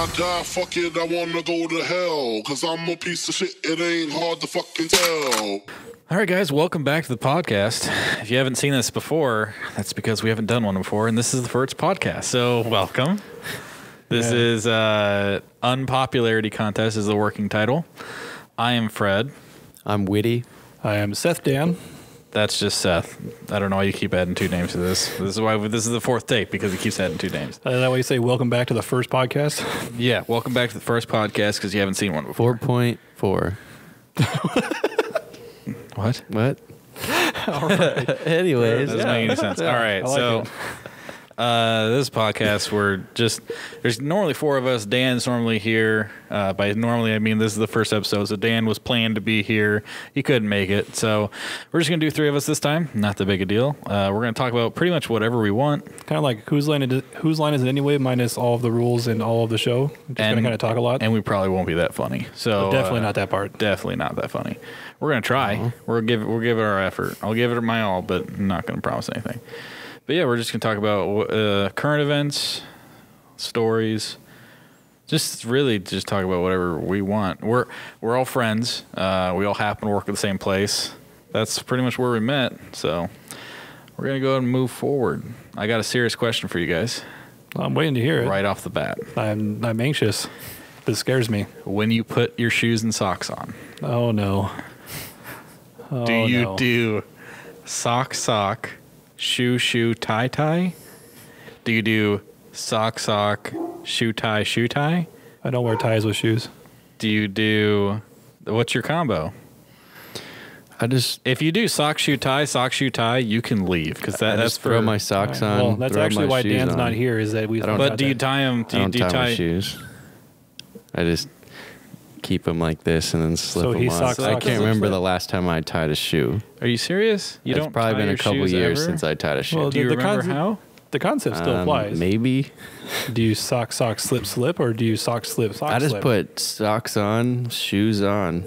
I die, fuck it, I wanna go to hell. Cause I'm a piece of shit, it ain't hard to fucking tell. All right, guys, welcome back to the podcast. If you haven't seen this before, that's because we haven't done one before, and this is the first podcast. So, welcome. This is Unpopularity Contest is the working title. I am Fred. I'm Witty. I am Seth Dan. That's just Seth. I don't know why you keep adding two names to this. This is why this is the fourth take, because he keeps adding two names. That way you say welcome back to the first podcast? Yeah, welcome back to the first podcast because you haven't seen one before. 4.4. What? All right. Anyways. That doesn't make any sense. All right, so this podcast, there's normally four of us. Dan's normally here. By normally, I mean this is the first episode, so Dan was planned to be here. He couldn't make it, so we're just going to do three of us this time. Not that big a deal. We're going to talk about pretty much whatever we want. Kind of like whose line is it anyway, minus all of the rules and all of the show. Just going to kind of talk a lot. And we probably won't be that funny. So definitely not that part. Definitely not that funny. We're going to try. We'll give it our effort. I'll give it my all, but I'm not going to promise anything. But yeah, we're just going to talk about current events, stories, just talk about whatever we want. We're all friends. We all happen to work at the same place. That's pretty much where we met. So we're going to go ahead and move forward. I got a serious question for you guys. I'm waiting to hear it. Right off the bat. I'm anxious. This scares me. When you put your shoes and socks on. Oh, no. Do you do sock, shoe, tie? Do you do sock, shoe, tie? I don't wear ties with shoes. Do you do, what's your combo? If you do sock, shoe, tie, you can leave because that's for throw my socks on. Well, that's actually why Dan's not here. Is that we? But do you tie them? I don't tie my shoes. I just keep them like this and then slip them on. I can't remember the last time I tied a shoe. Are you serious? It's probably been a couple years since I tied a shoe. Well, do you remember how? The concept still applies. Maybe. Do you sock, slip, or do you sock, slip? I just put socks on, shoes on.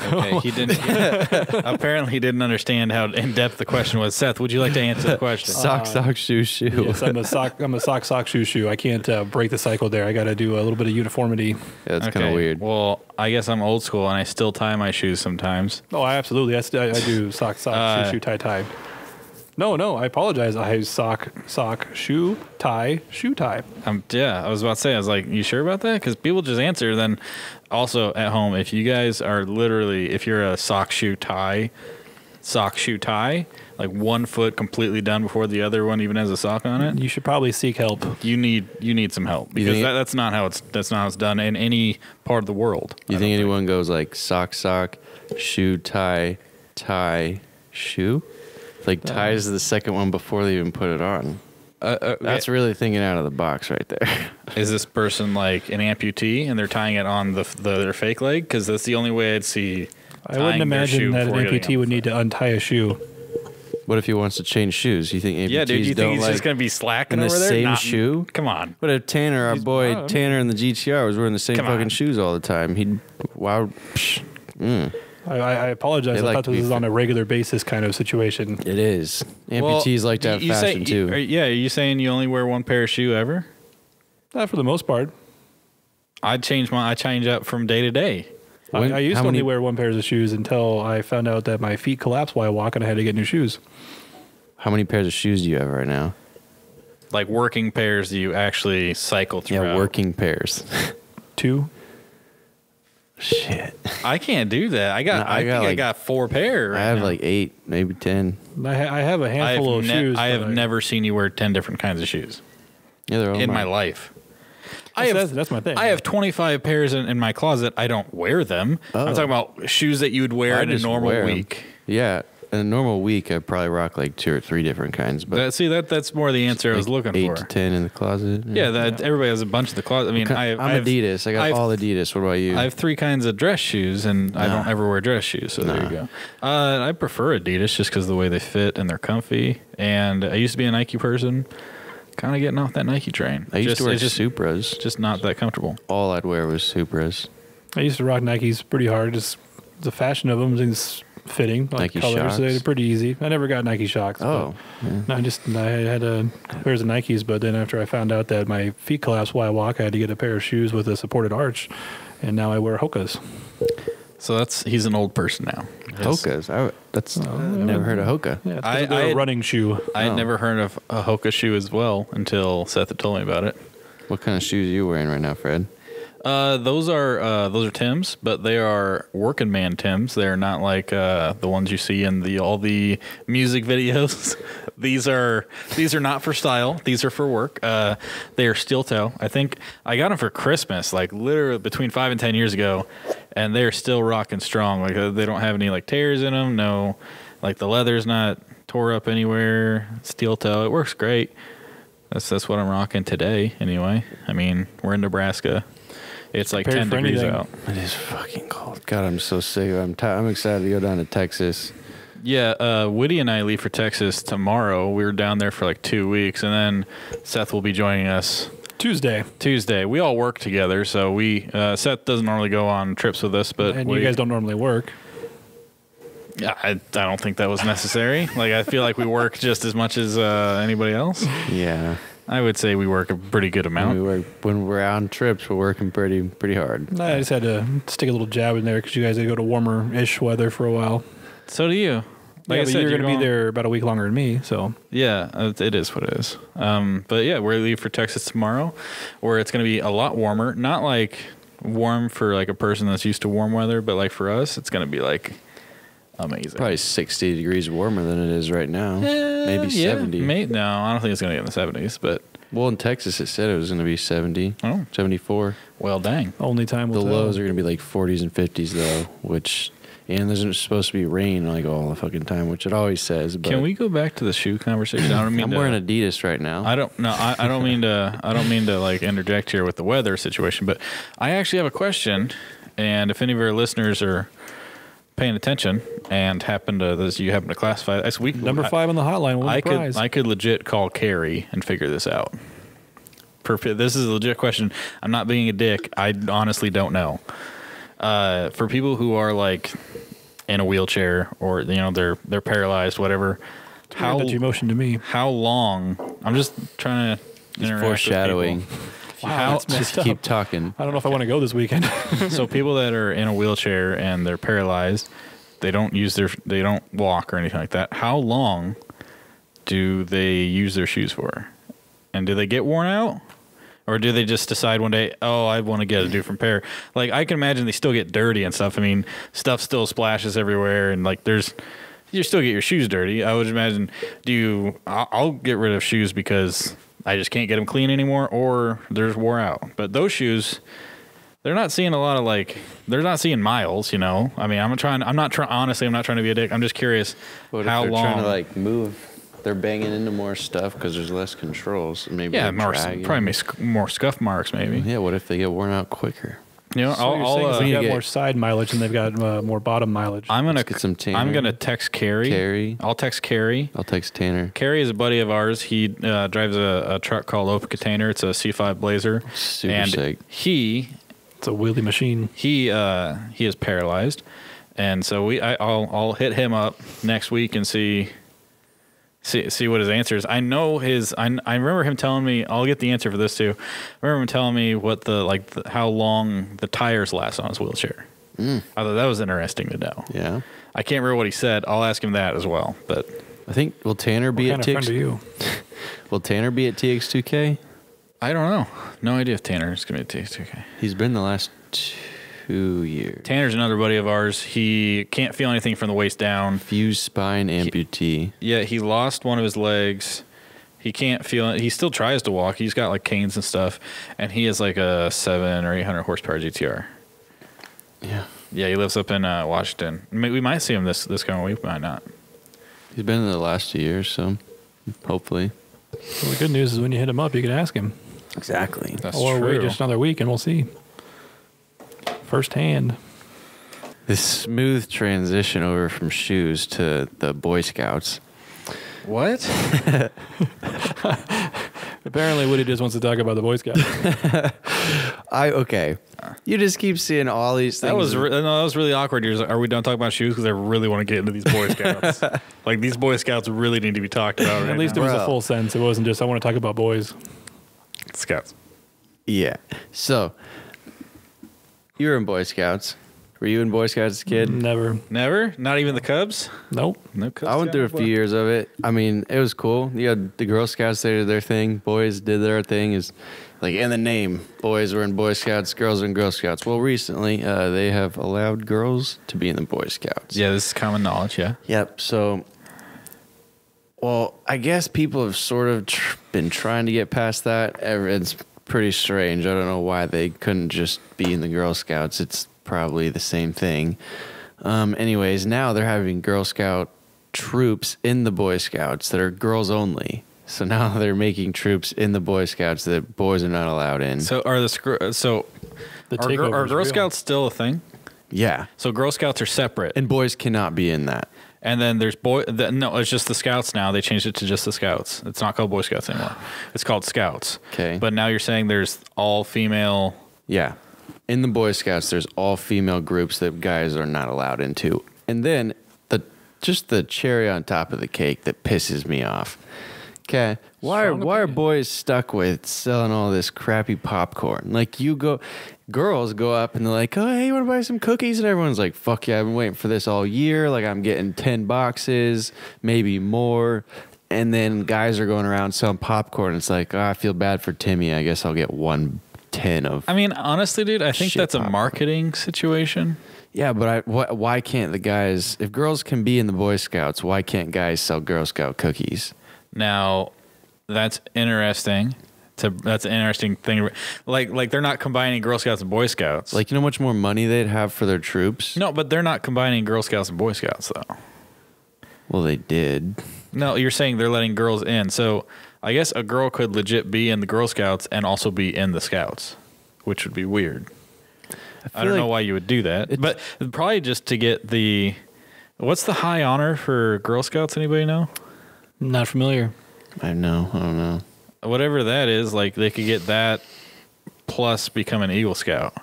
Okay, he didn't. Apparently, he didn't understand how in depth the question was. Seth, would you like to answer the question? Sock, shoe. Yes, I'm a sock, shoe. I can't break the cycle there. I got to do a little bit of uniformity. Yeah, that's kind of weird. Well, I guess I'm old school and I still tie my shoes sometimes. Oh, absolutely. I do sock, shoe, tie. No, I apologize. I sock, shoe, tie. Yeah, I was about to say, I was like, you sure about that? Because people just answer. Then also at home, if you guys are if you're a sock, shoe, tie, like one foot completely done before the other one even has a sock on it, you should probably seek help. You need some help because that's not how it's done in any part of the world. You think anyone goes like sock, shoe, tie, shoe? Like ties the second one before they even put it on. That's really thinking out of the box right there. Is this person like an amputee and they're tying it on their fake leg? Because that's the only way I'd see. I wouldn't imagine that an amputee would need to untie a shoe. What if he wants to change shoes? You think amputees do you think he's just going to be slacking in over the there? same shoe? Come on. What if Tanner, our boy Tanner in the GTR, was wearing the same fucking shoes all the time? I apologize. I thought this was on a regular basis kind of situation. It is. Amputees like to have fashion too. Are you saying you only wear one pair of shoe ever? Not for the most part. I change up from day to day. I used to only wear one pair of shoes until I found out that my feet collapsed while I walk and I had to get new shoes. How many pairs of shoes do you have right now? Like working pairs do you actually cycle through? Yeah, working pairs. 2. Shit. I can't do that. I got 4 pair. I have like 8, maybe 10. I have a handful of shoes. I have never seen you wear 10 different kinds of shoes. Yeah, they're all in my life. That's my thing. I have 25 pairs in my closet. I don't wear them. I'm talking about shoes that you would wear in a normal week. Yeah. In a normal week, I probably rock like 2 or 3 different kinds. But that's more the answer I was looking for. 8 to 10 in the closet. Yeah, everybody has a bunch of the closet. I mean, I'm Adidas. I got all Adidas. What about you? I have 3 kinds of dress shoes, and I don't ever wear dress shoes. So there you go. I prefer Adidas just because of the way they fit and they're comfy. And I used to be a Nike person. Kind of getting off that Nike train. I used to wear Supras. Just not that comfortable. All I'd wear was Supras. I used to rock Nikes pretty hard. Just the fashion of them is fitting, like Nike colors. Shox? They're pretty easy. I never got Nike Shox. Oh, I had a pairs of Nikes, but then after I found out that my feet collapse while I walk, I had to get a pair of shoes with a supported arch, and now I wear Hoka's. So he's an old person now. Hoka's. I've never heard of Hoka. Yeah, it's a running shoe. I had never heard of a Hoka shoe as well until Seth had told me about it. What kind of shoes are you wearing right now, Fred? Those are Tim's, but they are working man Tim's. They're not like the ones you see in all the music videos. These are not for style. These are for work. They are steel toe. I think I got them for Christmas, like literally between 5 and 10 years ago, and they're still rocking strong. Like they don't have any like tears in them. No, like the leather's not tore up anywhere. Steel toe. It works great. That's what I'm rocking today. Anyway, I mean we're in Nebraska. It's like 10 degrees out. It is fucking cold. God, I'm so sick. I'm excited to go down to Texas. Yeah, Woody and I leave for Texas tomorrow. We're down there for like 2 weeks, and then Seth will be joining us Tuesday. We all work together, so Seth doesn't normally go on trips with us, but you guys don't normally work. Yeah, I don't think that was necessary. Like I feel like we work just as much as anybody else. Yeah. I would say we work a pretty good amount. When we're on trips, we're working pretty hard. I just had to stick a little jab in there because you guys had to go to warmer-ish weather for a while. So do you. Like I said, you're going to be there about a week longer than me. So yeah, it is what it is. But yeah, we leave for Texas tomorrow, where it's going to be a lot warmer. Not like warm for like a person that's used to warm weather, but like for us, it's going to be like amazing. Probably 60 degrees warmer than it is right now. Maybe 70. No, I don't think it's going to get in the 70s. But well, in Texas, it said it was going to be 70, 74. Well, dang. Only time will tell. The lows are going to be like 40s and 50s, though, and there's supposed to be rain like all the fucking time, which it always says. But can we go back to the shoe conversation? I don't mean I'm wearing Adidas right now. I don't mean to like interject here with the weather situation, but I actually have a question, and if any of our listeners are paying attention and you happen to classify this week, number 5 on the hotline. I could legit call Carrie and figure this out. This is a legit question. I'm not being a dick. I honestly don't know. For people who are like in a wheelchair or they're paralyzed, whatever. How that you motioned to me? How long? I'm just trying to interact foreshadowing. With people. Wow, just keep talking. I don't know if I want to go this weekend. So people that are in a wheelchair and they're paralyzed, they don't walk or anything like that. How long do they use their shoes for? And do they get worn out? Or do they just decide one day, I want to get a different pair? Like, I can imagine they still get dirty and stuff. I mean, stuff still splashes everywhere, and like you still get your shoes dirty. I would imagine, I'll get rid of shoes because I just can't get them clean anymore, or they're just wore out. But those shoes, they're not seeing they're not seeing miles, I mean, I'm not trying to be a dick. I'm just curious how long. Trying to like move. They're banging into more stuff because there's less controls. Maybe probably more scuff marks. Maybe. Yeah. What if they get worn out quicker? They've got more side mileage and they've got more bottom mileage. I'm gonna get some Tanner. I'm gonna text Carrie. I'll text Carrie. I'll text Tanner. Carrie is a buddy of ours. He drives a truck called Open Container. It's a C5 Blazer. Super sick. It's a wheelie machine. He is paralyzed, and so I'll hit him up next week and see what his answer is. I know I remember him telling me, I'll get the answer for this too. I remember him telling me what how long the tires last on his wheelchair. I thought that was interesting to know. Yeah. I can't remember what he said. I'll ask him that as well. But I think, will Tanner be at TX? Will Tanner be at TX2K? I don't know. No idea if Tanner is going to be at TX2K. He's been the last 2 years. Tanner's another buddy of ours. He can't feel anything from the waist down. Fused spine amputee. He lost one of his legs. He can't feel it. He still tries to walk. He's got like canes and stuff, and he has like a 700 or 800 horsepower GTR. Yeah. Yeah, he lives up in Washington. We might see him this coming week. We might not. He's been in the last 2 years, so hopefully. Well, the good news is when you hit him up, you can ask him. Exactly. That's or true. wait just another week and we'll see. Firsthand. This smooth transition over from shoes to the Boy Scouts. What? Apparently Woody just wants to talk about the Boy Scouts. Okay. You just keep seeing all these things. That was really awkward. You're like, are we done talking about shoes? Because I really want to get into these Boy Scouts. Like, these Boy Scouts really need to be talked about right At least now. it was a full sentence. It wasn't just, I want to talk about boys. Scouts. Yeah. So, you were in Boy Scouts. Were you in Boy Scouts as a kid? Never. Never? Not even the Cubs? Nope. No Cubs? I went through a few years of it. I mean, it was cool. You had the Girl Scouts, they did their thing. Boys did their thing. Is like in the name. Boys were in Boy Scouts, girls were in Girl Scouts. Well, recently, they have allowed girls to be in the Boy Scouts. Yeah, this is common knowledge, yeah. Yep. So, well, I guess people have sort of been trying to get past that. It's pretty strange. I don't know why they couldn't just be in the Girl Scouts. It's probably the same thing. Anyways, now they're having Girl Scout troops in the Boy Scouts that are girls only. So now they're making troops in the Boy Scouts that boys are not allowed in. So are Girl Scouts still a thing? Yeah. So Girl Scouts are separate. And boys cannot be in that. And then there's no, it's just the Scouts now. They changed it to just the Scouts. It's not called Boy Scouts anymore. It's called Scouts. Okay. But now you're saying there's all female. Yeah. In the Boy Scouts, there's all female groups that guys are not allowed into. And then the cherry on top of the cake that pisses me off. Okay. Why are boys stuck with selling all this crappy popcorn? Like girls go up and they're like, oh, hey, you want to buy some cookies? And everyone's like, fuck yeah, I've been waiting for this all year. Like I'm getting 10 boxes, maybe more. And then guys are going around selling popcorn. It's like, oh, I feel bad for Timmy. I guess I'll get 110 of. I mean, honestly, dude, I think that's a marketing situation. Yeah, but why can't the guys, if girls can be in the Boy Scouts, why can't guys sell Girl Scout cookies? Now, that's interesting. That's an interesting thing. Like they're not combining Girl Scouts and Boy Scouts. Like, you know how much more money they'd have for their troops? No, but they're not combining Girl Scouts and Boy Scouts, though. Well, they did. No, you're saying they're letting girls in. So I guess a girl could legit be in the Girl Scouts and also be in the Scouts, which would be weird. I don't know why you would do that, but probably just to get the. What's the high honor for Girl Scouts? Anybody know? Not familiar. I don't know. Whatever that is, like they could get that plus become an Eagle Scout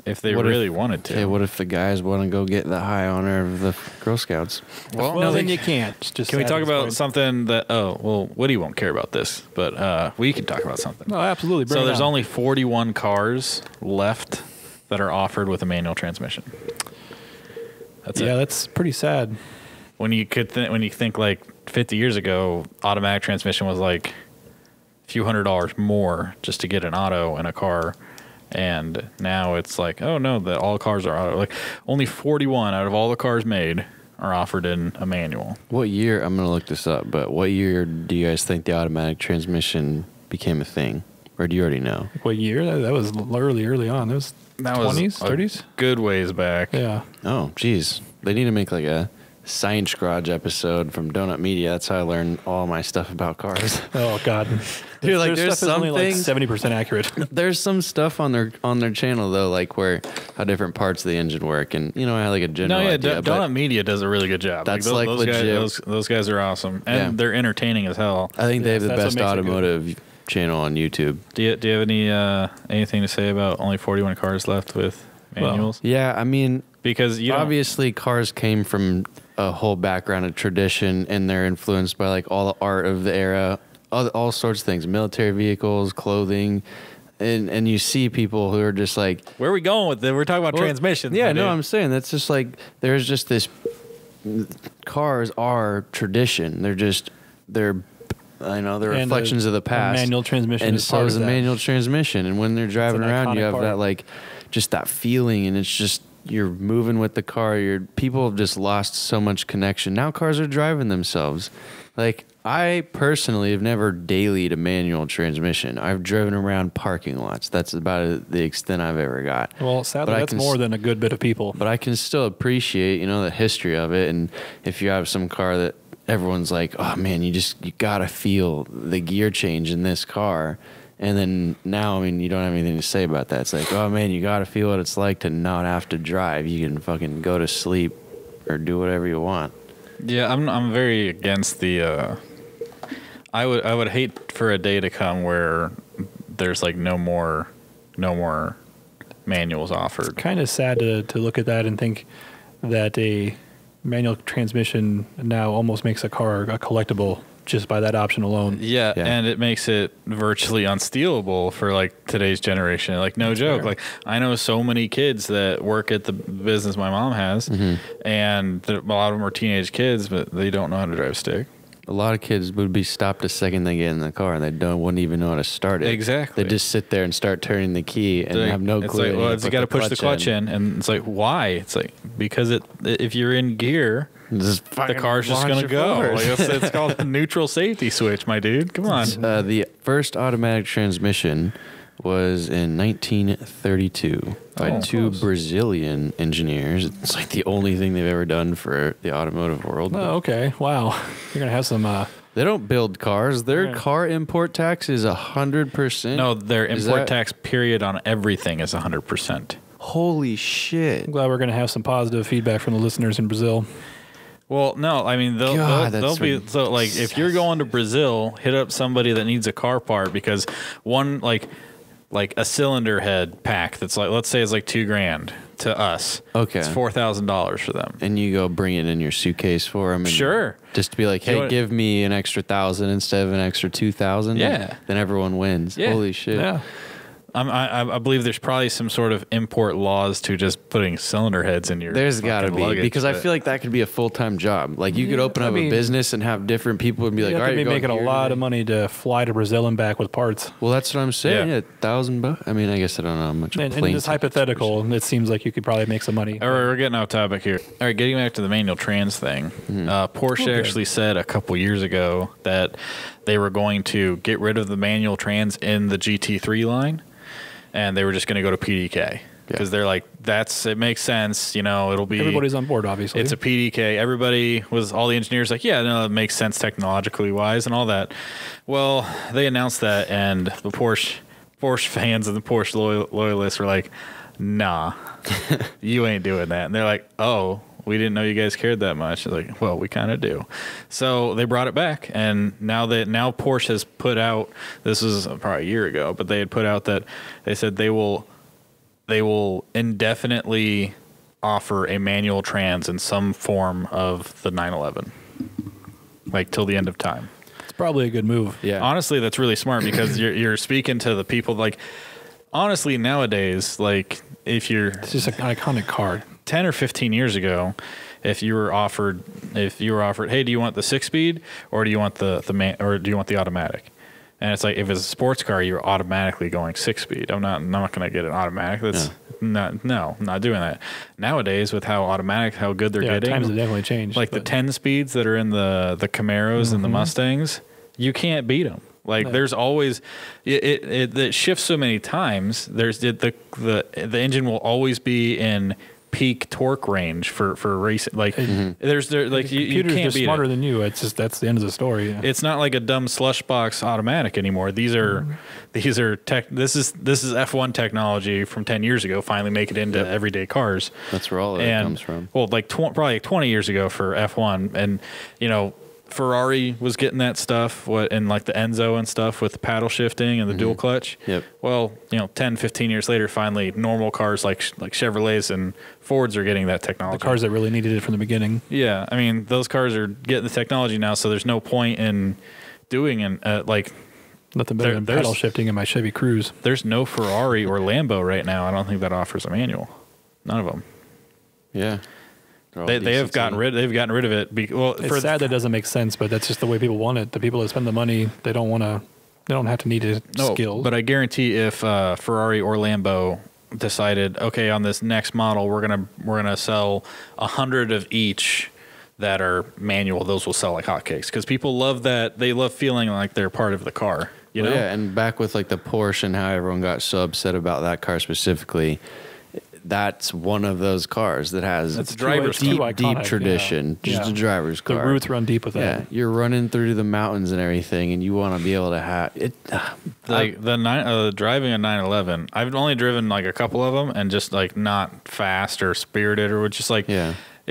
if they really wanted to. Okay, what if the guys want to go get the high honor of the Girl Scouts? Well, no, then you can't. Can we talk about something that? Oh, well, Woody won't care about this, but we can talk about something. No, absolutely. So there's only 41 cars left that are offered with a manual transmission. That's pretty sad. When you think like 50 years ago, automatic transmission was like a few $100s more just to get an auto in a car, and now it's like, oh no, that all cars are auto. Like only 41 out of all the cars made are offered in a manual. What year? I'm gonna look this up. But what year do you guys think the automatic transmission became a thing, or do you already know? What year? That was early on. That was 20s, 30s. Good ways back. Yeah. Oh, geez. They need to make like a Science Garage episode from Donut Media. That's how I learned all my stuff about cars. Oh God, dude! Like, there's stuff something only like 70% accurate. There's some stuff on their channel though, like how different parts of the engine work, and I had like a general idea. Donut Media does a really good job. That's those legit. Those guys are awesome, and they're entertaining as hell. I think they have the best automotive channel on YouTube. Do you have any anything to say about only 41 cars left with manuals? Well, yeah, I mean, because obviously cars came from a whole background of tradition, and they're influenced by like all the art of the era, all sorts of things, military vehicles, clothing, and you see people who are just like, where are we going with it? We're talking about transmissions. Yeah, no, I'm saying that's just like there's just this. Cars are tradition. They're reflections of the past. Manual transmission, and so is a manual transmission. And when they're driving around, you have that like just that feeling, and it's just. You're moving with the car. People have just lost so much connection. Now cars are driving themselves. Like, I personally have never dailied a manual transmission. I've driven around parking lots. That's about the extent I've ever got. Well, sadly, that's more than a good bit of people. But I can still appreciate, the history of it. And if you have some car that everyone's like, oh man, you gotta feel the gear change in this car. And then now, you don't have anything to say about that. It's like, oh man, you got to feel what it's like to not have to drive. You can fucking go to sleep or do whatever you want. Yeah, I'm very against the. I would hate for a day to come where there's like no more manuals offered. Kind of sad to look at that and think that a manual transmission now almost makes a car a collectible just by that option alone. Yeah, and it makes it virtually unstealable for like today's generation. Like no joke. Like I know so many kids that work at the business my mom has, and a lot of them are teenage kids, but they don't know how to drive a stick. A lot of kids would be stopped the second they get in the car, and they wouldn't even know how to start it. Exactly. They just sit there and start turning the key and have no clue. It's like, well, you got to push the clutch in, and it's like, why? It's like because if you're in gear, the car's just gonna go. Like, it's called the neutral safety switch, my dude. Come on. The first automatic transmission was in 1932 by two Brazilian engineers. It's like the only thing they've ever done for the automotive world. Oh, okay. Wow. You're going to have some... They don't build cars. Their car import tax is 100%. No, their import tax period on everything is 100%. Holy shit. I'm glad we're going to have some positive feedback from the listeners in Brazil. Well, no, I mean they'll be so like if you're going to Brazil, hit up somebody that needs a car part because one like a cylinder head pack that's like let's say it's like $2,000 to us. Okay, it's $4,000 for them, and you go bring it in your suitcase for them. And sure, just to be like, hey, give me an extra 1,000 instead of an extra 2,000. Yeah, then everyone wins. Yeah. Holy shit. Yeah. I believe there's probably some sort of import laws to just putting cylinder heads in your. There's got to be luggage, because I feel like that could be a full-time job. Like you could open up a business and have different people and be like, all right, you're making a lot of money to fly to Brazil and back with parts. Well, that's what I'm saying. Yeah, $1,000. I mean, I guess I don't know how much. And in this hypothetical, it seems like you could probably make some money. All right, we're getting off topic here. All right, getting back to the manual trans thing. Porsche actually said a couple years ago that they were going to get rid of the manual trans in the GT3 line. And they were just going to go to PDK because they're like, it makes sense. You know, it'll be. Everybody's on board, obviously. It's a PDK. Everybody all the engineers like, yeah, no, it makes sense technologically wise and all that. Well, they announced that and the Porsche fans and the Porsche loyalists were like, nah, you ain't doing that. And they're like, oh, we didn't know you guys cared that much. They're like, well, we kind of do. So they brought it back, and now Porsche has put out. This was probably a year ago, but they had put out that they said they will indefinitely offer a manual trans in some form of the 911, like till the end of time. It's probably a good move. Yeah, honestly, that's really smart because you're speaking to the people. Like, honestly, nowadays, like if it's just an iconic car. 10 or 15 years ago, if you were offered, hey, do you want the 6-speed or do you want the automatic? And it's like if it's a sports car, you're automatically going 6-speed. I'm not going to get an automatic. That's I'm not doing that. Nowadays, with how good they're getting, times have definitely changed. Like the 10 speeds that are in the Camaros and the Mustangs, you can't beat them. Like there's always it shifts so many times. There's the engine will always be in peak torque range for racing. Like you can't be smarter than you. It's just that's the end of the story. Yeah. It's not like a dumb slush box automatic anymore. These are tech. This is F1 technology from 10 years ago. Finally make it into everyday cars. That's where all of it comes from. Well, like probably 20 years ago for F1, and Ferrari was getting that stuff, and like the Enzo and stuff with the paddle shifting and the dual clutch. Yep. Well, 10, 15 years later, finally normal cars like Chevrolets and Fords are getting that technology. The cars that really needed it from the beginning. Yeah. I mean, those cars are getting the technology now, so there's no point in doing nothing better than paddle shifting in my Chevy Cruze. There's no Ferrari or Lambo right now. I don't think that offers a manual. None of them. Yeah. They've gotten rid of it. It's sad that doesn't make sense, but that's just the way people want it. The people that spend the money, they don't have to need it. Skills. But I guarantee if Ferrari or Lambo decided, okay, on this next model, we're gonna sell 100 of each that are manual, those will sell like hotcakes because people love that. They love feeling like they're part of the car. You know? Yeah, and back with like the Porsche and how everyone got so upset about that car specifically. That's one of those cars that has deep tradition. Just a driver's car. The roots run deep with that. Yeah, you're running through the mountains and everything, and you want to be able to have it. Driving a 911. I've only driven like a couple of them, and just like not fast or spirited or just like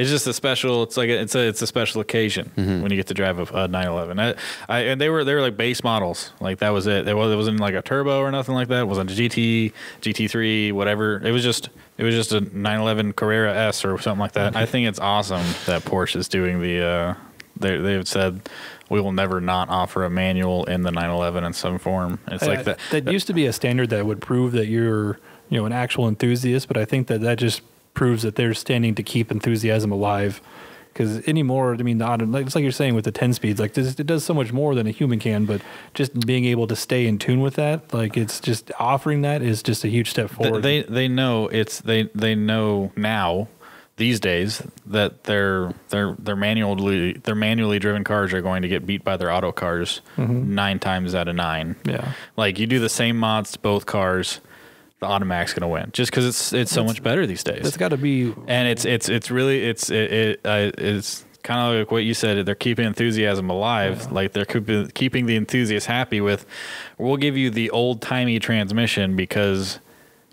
It's just a special. It's like it's a special occasion when you get to drive a 911. And they were like base models. Like that was it. It wasn't like a turbo or nothing like that. It wasn't a GT, GT3, whatever. It was just a 911 Carrera S or something like that. I think it's awesome that Porsche is doing the. They've said we will never not offer a manual in the 911 in some form. It's like that. That used to be a standard that would prove that you're an actual enthusiast, but I think that just proves that they're standing to keep enthusiasm alive. Because anymore, I mean, it's like you're saying with the 10 speeds, like it does so much more than a human can, but just being able to stay in tune with that, like it's just offering that is just a huge step forward. They know they know now these days that their manually driven cars are going to get beat by their auto cars 9 times out of 9. Yeah, like you do the same mods to both cars, the automatic's going to win just because it's so much better these days. It's got to be, and it's kind of like what you said. They're keeping enthusiasm alive. Yeah. Like they're keeping the enthusiasts happy with. We'll give you the old timey transmission because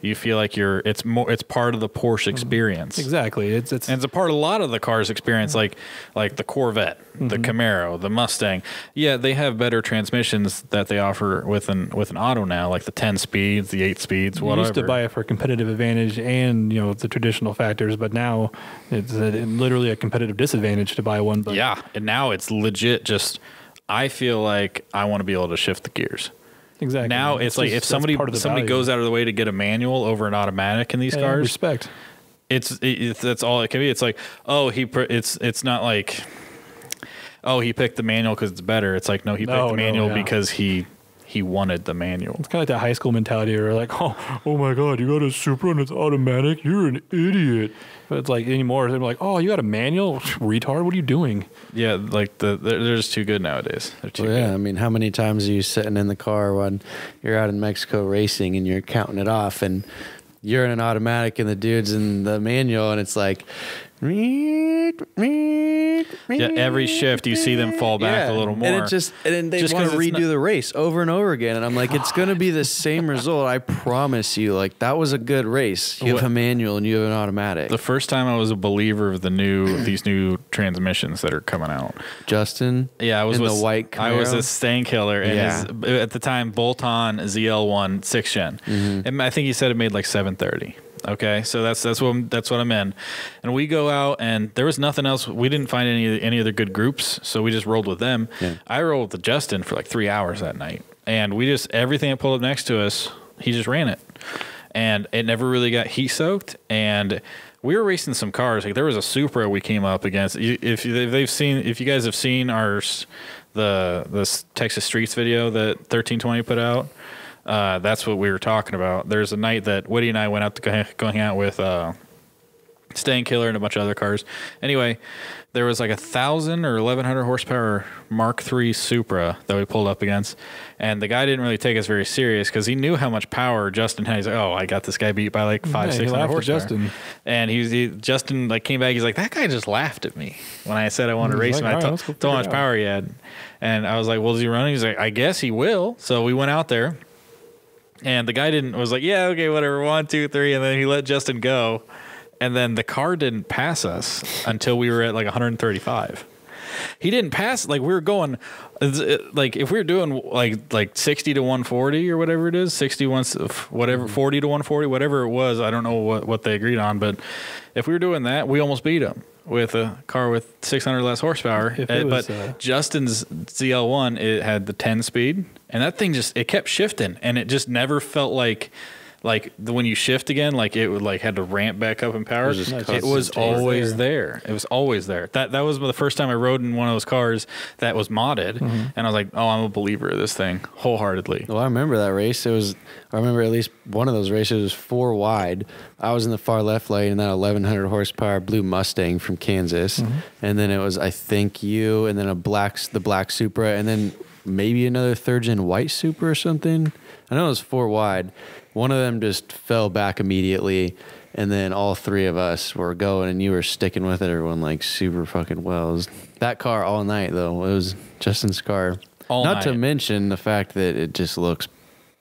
you feel like it's part of the Porsche experience. Exactly. It's a part of a lot of the car's experience, like the Corvette, the Camaro, the Mustang. Yeah, they have better transmissions that they offer with an auto now, like the 10 speeds, the 8 speeds, whatever. You used to buy it for competitive advantage and the traditional factors, but now it's literally a competitive disadvantage to buy one. But yeah, and now it's legit. Just I feel like I want to be able to shift the gears. Exactly. Now it's like if somebody goes out of the way to get a manual over an automatic in these cars, respect. That's all it can be. It's like, it's not like, he picked the manual because it's better. It's like, no, he picked the manual because he wanted the manual. It's kind of like that high school mentality where like, oh my God, you got a Supra and it's automatic? You're an idiot. But it's like anymore, they're like, oh, you got a manual? Retard, what are you doing? Yeah, like they're just too good nowadays. They're too good. I mean, how many times are you sitting in the car when you're out in Mexico racing and you're counting it off and you're in an automatic and the dude's in the manual and it's like, every shift you see them fall back a little more, and then they want to redo the race over and over again, and I'm like, it's going to be the same result. I promise you. Like that was a good race. You have a manual and you have an automatic. The first time I was a believer of these new transmissions that are coming out. Justin, I was with the white Camaro. I was a Stain Killer, and at the time bolt-on ZL1 6th gen, and I think he said it made like 730. Okay, so that's what I'm in, and we go out, and there was nothing else. We didn't find any other good groups, so we just rolled with them. Yeah. I rolled with Justin for like 3 hours that night, and everything that pulled up next to us, he just ran it, and it never really got heat soaked. And we were racing some cars. Like there was a Supra we came up against. If you guys have seen the Texas Streets video that 1320 put out. That's what we were talking about. There's a night that Woody and I went out to go hang out with Stain Killer and a bunch of other cars. Anyway, there was like 1,000 or 1,100 horsepower Mark III Supra that we pulled up against, and the guy didn't really take us very serious because he knew how much power Justin had. He's like, "Oh, I got this guy beat by like 500-600 horsepower." Justin. And Justin like came back. He's like, "That guy just laughed at me when I said I wanted to race him. I told him how much power he had." And I was like, "Well, is he running?" He's like, "I guess he will." So we went out there. And the guy was like, yeah, okay, whatever, 1, 2, 3, and then he let Justin go. And then the car didn't pass us until we were at like 135. He didn't pass, like we were going, like if we were doing like 60 to 140 or whatever it is, 61, whatever, 40 to 140, whatever it was, I don't know what they agreed on, but if we were doing that, we almost beat him with a car with 600 less horsepower. But Justin's ZL1, it had the 10 speed, and that thing it kept shifting, and it just never felt like when you shift again, like it would had to ramp back up in power. It was always there. It was always there. That was the first time I rode in one of those cars that was modded, and I was like, oh, I'm a believer of this thing wholeheartedly. Well, I remember that race. I remember at least one of those races was 4 wide. I was in the far left lane in that 1,100 horsepower blue Mustang from Kansas, and then it was I think you, and then the black Supra, and then maybe another 3rd gen white Supra or something. I know it was 4 wide. One of them just fell back immediately, and then all 3 of us were going, and you were sticking with it, everyone like super fucking well. It was that car all night, though. It was Justin's car. Not to mention the fact that it just looks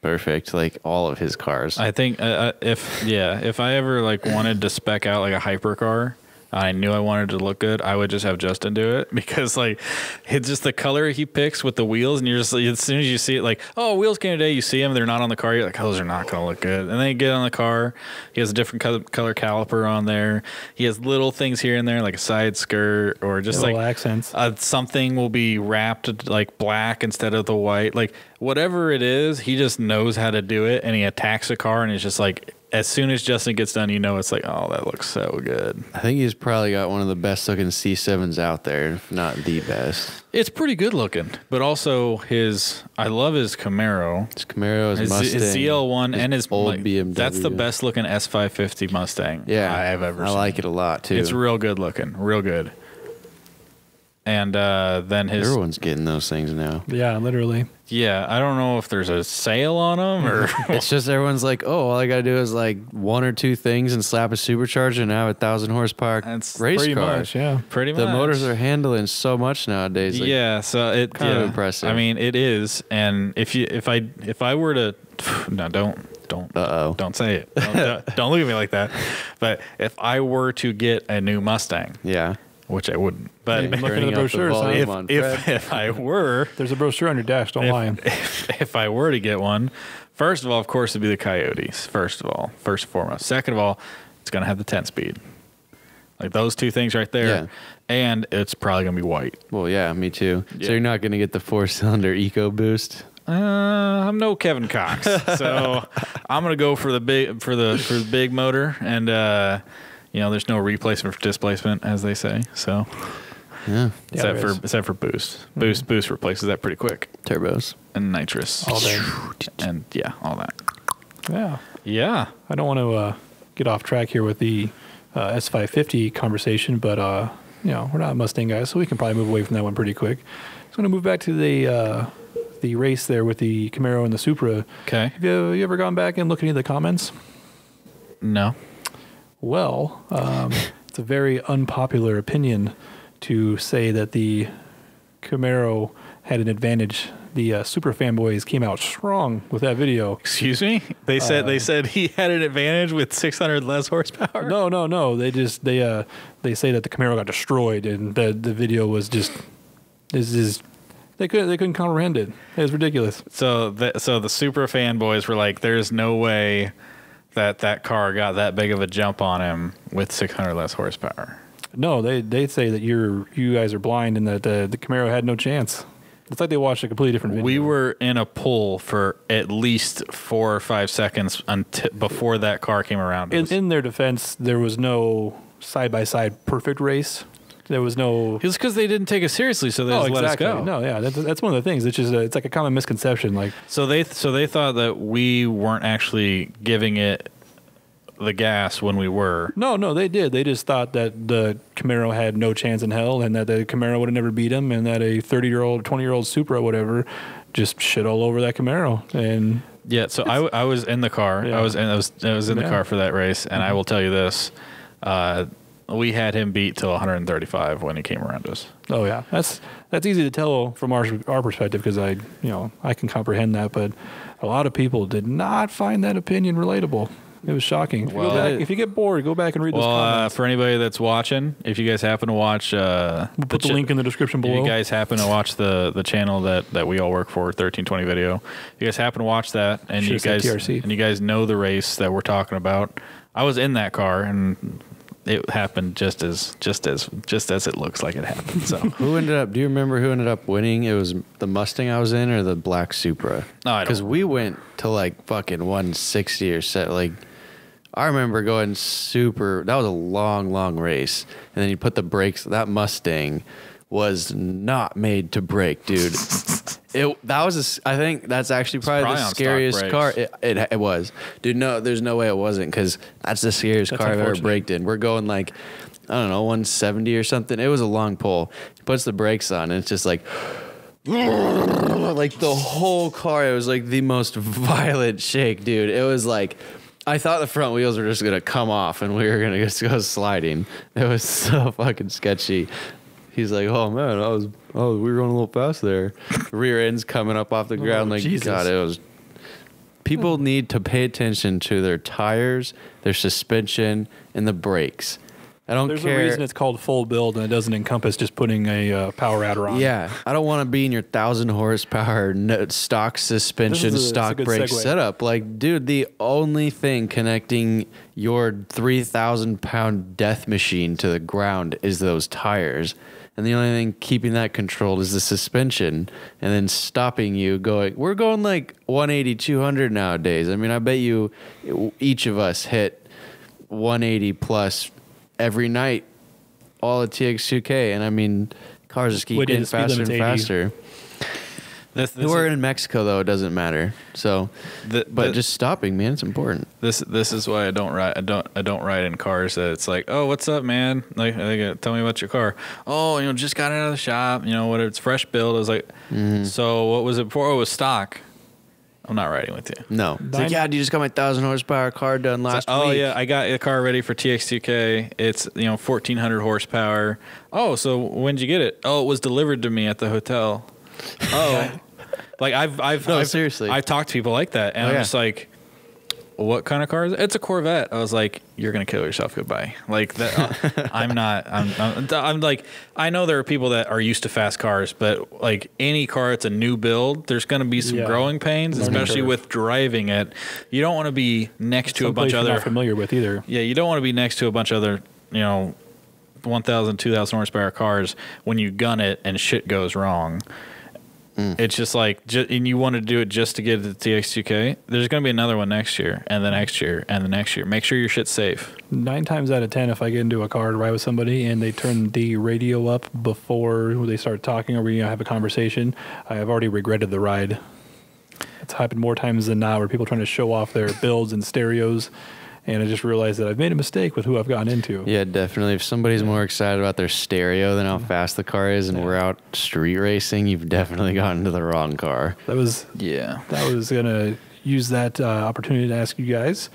perfect, like all of his cars. I think if I ever wanted to spec out like a hypercar, I knew I wanted to look good, I would just have Justin do it because like it's just the color he picks with the wheels, and you're just like, as soon as you see it, like, oh, wheels came today, you see them, they're not on the car, you're like, oh, those are not gonna look good. And then you get on the car, he has a different color caliper on there. He has little things here and there, like a side skirt or just like accents. Something will be wrapped like black instead of the white, like whatever it is, he just knows how to do it, and he attacks a car, and it's just like, as soon as Justin gets done, you know it's like, oh, that looks so good. I think he's probably got one of the best looking C7s out there, if not the best. It's pretty good looking, but also I love his Camaro. His Camaro, his Mustang, his ZL1, and his old BMW. That's the best looking S550 Mustang I've ever seen. I like it a lot too. It's real good looking, real good. And then everyone's getting those things now. Yeah, literally. Yeah, I don't know if there's a sale on them or it's just everyone's like, oh, all I gotta do is like one or two things and slap a supercharger and have 1,000 horsepower race pretty car. Much, yeah, pretty much. The motors are handling so much nowadays. Like, yeah, so it kind of impressive. I mean, it is. And if I were to no, don't say it. Don't look at me like that. But if I were to get a new Mustang, yeah. Which I wouldn't. But looking at the brochures, if I were, there's a brochure on your dash. Don't lie. If I were to get one, first of all, of course, it'd be the Coyotes. First and foremost. Second of all, it's gonna have the 10-speed. Like those two things right there, yeah. And it's probably gonna be white. Well, yeah, me too. Yeah. So you're not gonna get the 4-cylinder EcoBoost. I'm no Kevin Cox, so I'm gonna go for the big motor, and there's no replacement for displacement, as they say. So, yeah, except for boost. Boost replaces that pretty quick. Turbos and nitrous, all day, and all that. Yeah. I don't want to get off track here with the S550 conversation, but we're not Mustang guys, so we can probably move away from that one pretty quick. So I'm going to move back to the race there with the Camaro and the Supra. Okay. Have you ever gone back and looked at any of the comments? No. Well, it's a very unpopular opinion to say that the Camaro had an advantage. The Supra fanboys came out strong with that video. Excuse me? They said he had an advantage with 600 less horsepower? No. They say that the Camaro got destroyed and that the video was just they couldn't comprehend it. It was ridiculous. So the Supra fanboys were like, there's no way that car got that big of a jump on him with 600 less horsepower. No, they say that you guys are blind and that the Camaro had no chance. It's like they watched a completely different video. We were in a pull for at least 4 or 5 seconds before that car came around. In their defense, there was no side-by-side perfect race. There was no... It's because they didn't take us seriously, so they just let us go. No, yeah, that's one of the things. It's just it's like a common misconception. Like so they thought that we weren't actually giving it the gas when we were. No, they did. They just thought that the Camaro had no chance in hell, and that the Camaro would have never beat him, and that a 30-year-old, 20-year-old Supra, whatever, just shit all over that Camaro. And yeah, so I was in the car. Yeah. I was in the car for that race, and I will tell you this. We had him beat till 135 when he came around us. Oh yeah, that's easy to tell from our perspective because I can comprehend that, but a lot of people did not find that opinion relatable. It was shocking. If you get bored, go back and read those comments. For anybody that's watching, if you guys happen to watch, we'll put the link in the description below. If you guys happen to watch the channel that we all work for, 1320 Video, if you guys happen to watch that, and you guys know the race that we're talking about, I was in that car and it happened just as it looks like it happened. So do you remember who ended up winning? It was the Mustang I was in or the black Supra? No, I don't. Because we went to like fucking 160 or so. Like I remember going super. That was a long race, and then you put the brakes. That Mustang was not made to brake, dude. I think that's actually probably the scariest car. It was, dude. No, there's no way it wasn't because that's the scariest car I've ever braked in. We're going like, I don't know, 170 or something. It was a long pull. He puts the brakes on, and it's just like the whole car. It was like the most violent shake, dude. It was like, I thought the front wheels were just gonna come off, and we were gonna just go sliding. It was so fucking sketchy. He's like, oh man, we were going a little fast there. Rear end's coming up off the ground. Like, Jesus. God, it was. People need to pay attention to their tires, their suspension, and the brakes. I don't There's care. a reason it's called full build, and it doesn't encompass just putting a power adder on. Yeah, I don't want to be in your 1,000 horsepower stock suspension, stock brake segue. setup. Like, dude, the only thing connecting your 3,000 pound death machine to the ground is those tires. And the only thing keeping that controlled is the suspension, and then stopping you going. We're going like 180, 200 nowadays. I mean, I bet you each of us hit 180 plus every night, all at TX2K. And I mean, cars just keep getting faster and faster. We're in Mexico, though. It doesn't matter. So, but just stopping, man, it's important. This is why I don't ride. I don't ride in cars that it's like, oh, what's up, man? Like, tell me about your car. Oh, just got it out of the shop. What it's fresh build. I was like, so what was it before? Oh, it was stock. I'm not riding with you. No. It's like, yeah, you just got my 1,000 horsepower car done last week. Oh yeah, I got a car ready for TX2K. It's 1,400 horsepower. Oh, so when'd you get it? Oh, it was delivered to me at the hotel. Oh. Like I've seriously. I've talked to people like that, and I'm just like, what kind of car is it? It's a Corvette. I was like, you're gonna kill yourself. Goodbye. Like that. I'm not. I'm like, I know there are people that are used to fast cars, but like any car, it's a new build. There's gonna be some growing pains, especially with driving it. You don't want to be next to a bunch of other. Not familiar with either. Yeah, you don't want to be next to a bunch of other 1,000, 2,000 horsepower cars when you gun it and shit goes wrong. It's just like, and you want to do it just to get the TX2K. There's going to be another one next year, and the next year, and the next year. Make sure your shit's safe. 9 times out of 10, if I get into a car to ride with somebody and they turn the radio up before they start talking or we have a conversation, I have already regretted the ride. It's happened more times than not where people are trying to show off their builds and stereos. And I just realized that I've made a mistake with who I've gotten into. Yeah, definitely. If somebody's more excited about their stereo than how fast the car is, and we're out street racing, you've definitely gotten to the wrong car. I was gonna use that opportunity to ask you guys,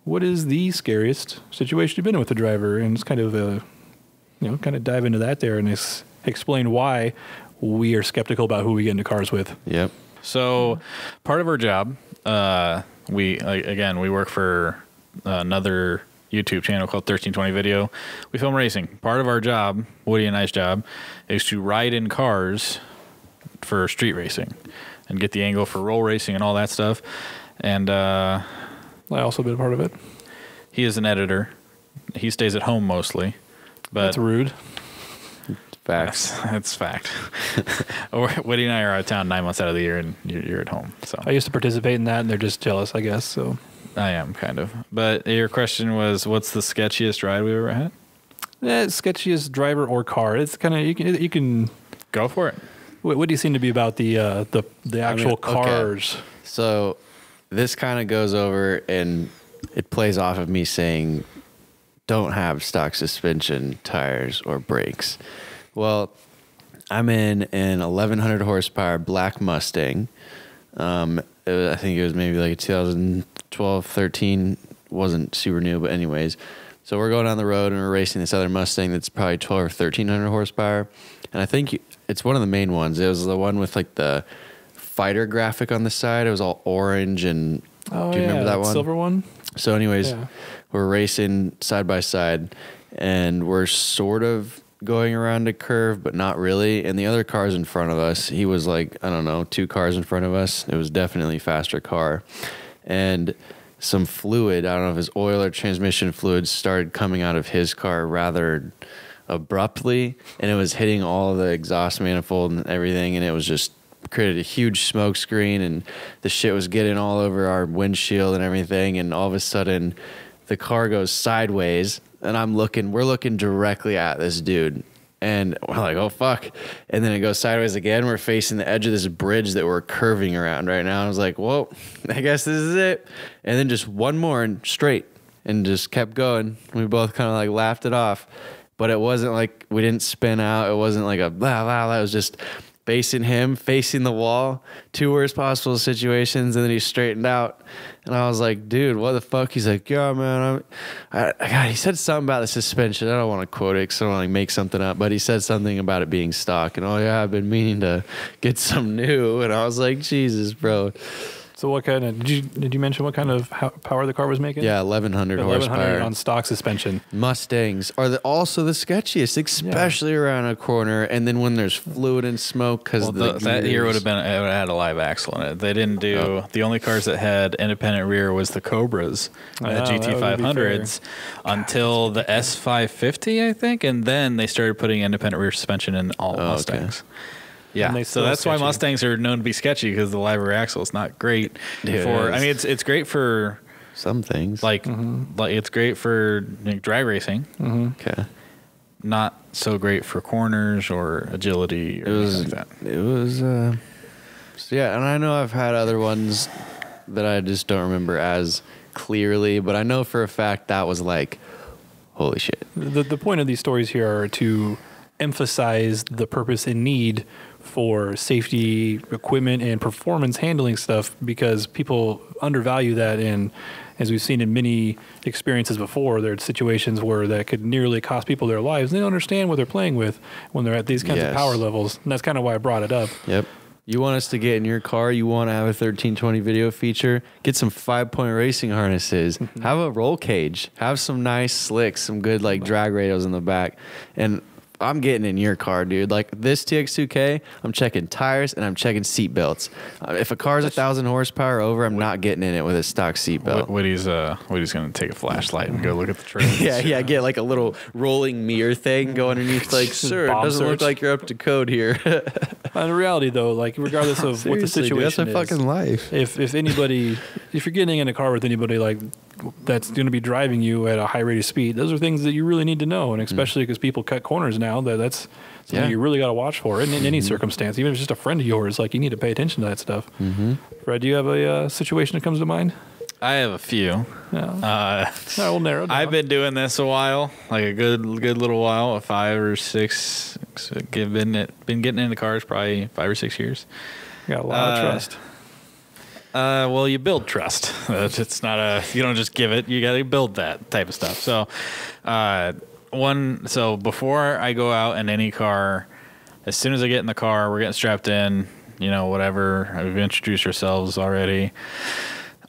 what is the scariest situation you've been in with the driver, and just kind of dive into that there and explain why we are skeptical about who we get into cars with. Yep. So, part of our job, we work for another YouTube channel called 1320 Video. We film racing. Part of our job, Woody and I's job, is to ride in cars for street racing and get the angle for roll racing and all that stuff. And I also been a part of it. He is an editor. He stays at home mostly. But that's rude. Facts. It's fact. Woody and I are out of town 9 months out of the year, and you're at home. So I used to participate in that, and they're just jealous, I guess. So I am kind of. But your question was, what's the sketchiest ride we've ever had? Sketchiest driver or car. It's kind of you can go for it. What do you seem to be about the actual cars? Okay. So this kind of goes over and it plays off of me saying, don't have stock suspension, tires, or brakes. Well, I'm in an 1,100 horsepower black Mustang. I think it was maybe like 2012, 13. Wasn't super new, but anyways. So we're going down the road and we're racing this other Mustang that's probably 12 or 1,300 horsepower. And I think it's one of the main ones. It was the one with like the fighter graphic on the side. It was all orange and do you remember that one? Silver one? So anyways, we're racing side by side and we're sort of going around a curve, but not really. And the other car's in front of us, he was like, I don't know, 2 cars in front of us. It was definitely a faster car. And some fluid, I don't know if it was oil or transmission fluid, started coming out of his car rather abruptly. And it was hitting all the exhaust manifold and everything. And it was just created a huge smoke screen and the shit was getting all over our windshield and everything. And all of a sudden the car goes sideways and we're looking directly at this dude and we're like, oh fuck. And then it goes sideways again. We're facing the edge of this bridge that we're curving around right now. I was like, whoa, I guess this is it. And then just one more and straight and just kept going. We both kind of like laughed it off, but it wasn't like we didn't spin out. It wasn't like a blah, blah, blah. It was just facing him, facing the wall, 2 worst possible situations, and then he straightened out. And I was like, dude, what the fuck? He's like, yeah, man. God, he said something about the suspension. I don't want to quote it because I don't want to make something up, but he said something about it being stock. And, oh, yeah, I've been meaning to get some new. And I was like, Jesus, bro. So what kind of did you mention what kind of power the car was making? Yeah, 1100 horsepower on stock suspension. Mustangs are also the sketchiest, especially around a corner, and then when there's fluid and smoke because that year would have had a live axle in it. They didn't do the only cars that had independent rear was the Cobras, the GT500s, until the S550, I think, and then they started putting independent rear suspension in all Mustangs. Okay. Yeah, so that's why Mustangs are known to be sketchy because the live rear axle is not great for. I mean, it's great for some things, like it's great for drag racing. Okay, not so great for corners or agility or anything like that. It was, yeah, and I know I've had other ones that I just don't remember as clearly, but I know for a fact that was like, holy shit. The point of these stories here are to emphasize the purpose and need for safety equipment and performance handling stuff, because people undervalue that. And as we've seen in many experiences before, there are situations where that could nearly cost people their lives. They don't understand what they're playing with when they're at these kinds of power levels. And that's kind of why I brought it up. Yep. You want us to get in your car, you want to have a 1320 video feature, get some 5-point racing harnesses, have a roll cage, have some nice slicks, some good like drag radios in the back, and I'm getting in your car, dude. Like this TX2K, I'm checking tires and I'm checking seat belts. If a car's 1,000 horsepower over, I'm not getting in it with a stock seat belt. Woody's gonna take a flashlight and go look at the trails. yeah, get like a little rolling mirror thing go underneath. Like, sir, it doesn't look like you're up to code here. In reality, though, like regardless of what the situation dude, that's my fucking life. If you're getting in a car with anybody like that's going to be driving you at a high rate of speed, those are things that you really need to know, and especially because people cut corners now, that's something you really got to watch for. And in any circumstance, even if it's just a friend of yours, like you need to pay attention to that stuff. Fred, do you have a situation that comes to mind? I have a few. We'll narrow it down. I've been doing this a while, like a good little while, 5 or 6. Been getting into cars probably 5 or 6 years. You got a lot of trust. Well, you build trust. It's not you don't just give it. You got to build that type of stuff. So, so before I go out in any car, as soon as I get in the car, we're getting strapped in, whatever. We've introduced ourselves already.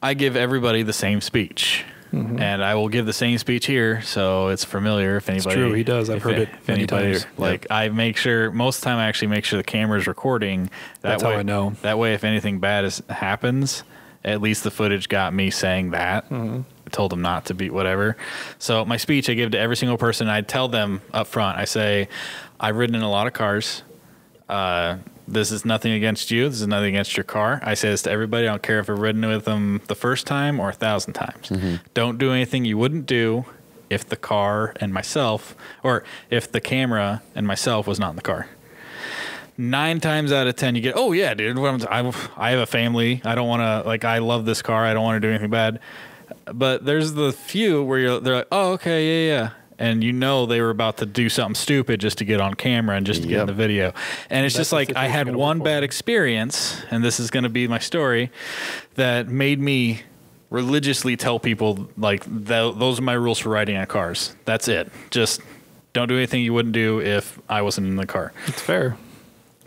I give everybody the same speech. And I will give the same speech here, so it's familiar. If anybody, it's true, he does. I've heard it many times. I make sure. Most of the time, I actually make sure the camera's recording. That's how I know. That way, if anything bad happens, at least the footage got me saying that. I told them not to be whatever. So my speech I give to every single person. I tell them up front. I say, I've ridden in a lot of cars. This is nothing against you. This is nothing against your car. I say this to everybody. I don't care if I've ridden with them the first time or 1,000 times. Don't do anything you wouldn't do if the car and myself, or if the camera and myself was not in the car. 9 times out of 10, you get, oh yeah, dude, I have a family. I don't want to, I love this car. I don't want to do anything bad. But there's the few where they're like, oh, okay, yeah. And they were about to do something stupid just to get on camera and just to get in the video. And it's just like I had one bad experience, and this is going to be my story, that made me religiously tell people, those are my rules for riding on cars. That's it. Just don't do anything you wouldn't do if I wasn't in the car. It's fair.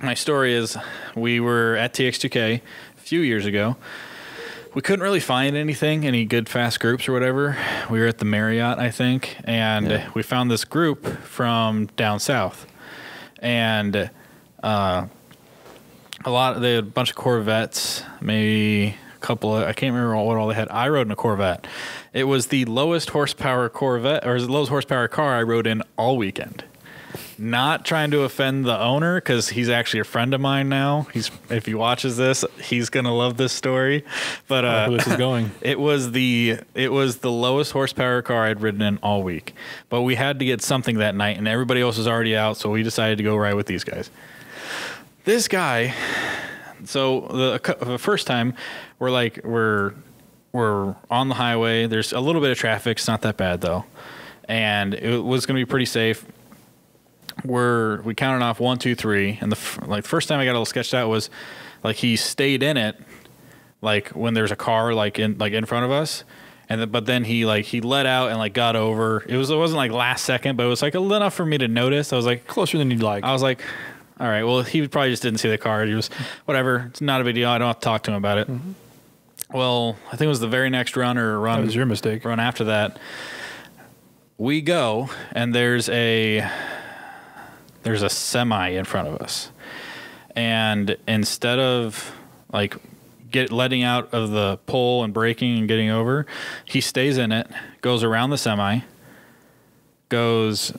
My story is we were at TX2K a few years ago. We couldn't really find any good fast groups or whatever. We were at the Marriott, I think, and we found this group from down south. And they had a bunch of Corvettes, maybe a couple of, I can't remember what all they had. I rode in a Corvette. It was the lowest horsepower Corvette, or the lowest horsepower car I rode in all weekend. Not trying to offend the owner, because he's actually a friend of mine now. If he watches this, he's gonna love this story. But where this is going. It was the lowest horsepower car I'd ridden in all week. But we had to get something that night, and everybody else was already out, so we decided to go ride with these guys. This guy. So the first time, we're on the highway. There's a little bit of traffic. It's not that bad though, and it was gonna be pretty safe. We counted off 1, 2, 3, and the first time I got a little sketched out was he stayed in it, when there's a car in front of us, but then he let out and got over. It wasn't last second, but it was enough for me to notice. I was closer than you'd like. I was all right, well, he probably just didn't see the car. He was whatever. It's not a big deal. I don't have to talk to him about it. Well, I think it was the very next run or run. That was your mistake. Run after that. We go, and there's a semi in front of us. And instead of like letting out of the pole and braking and getting over, he stays in it, goes around the semi, goes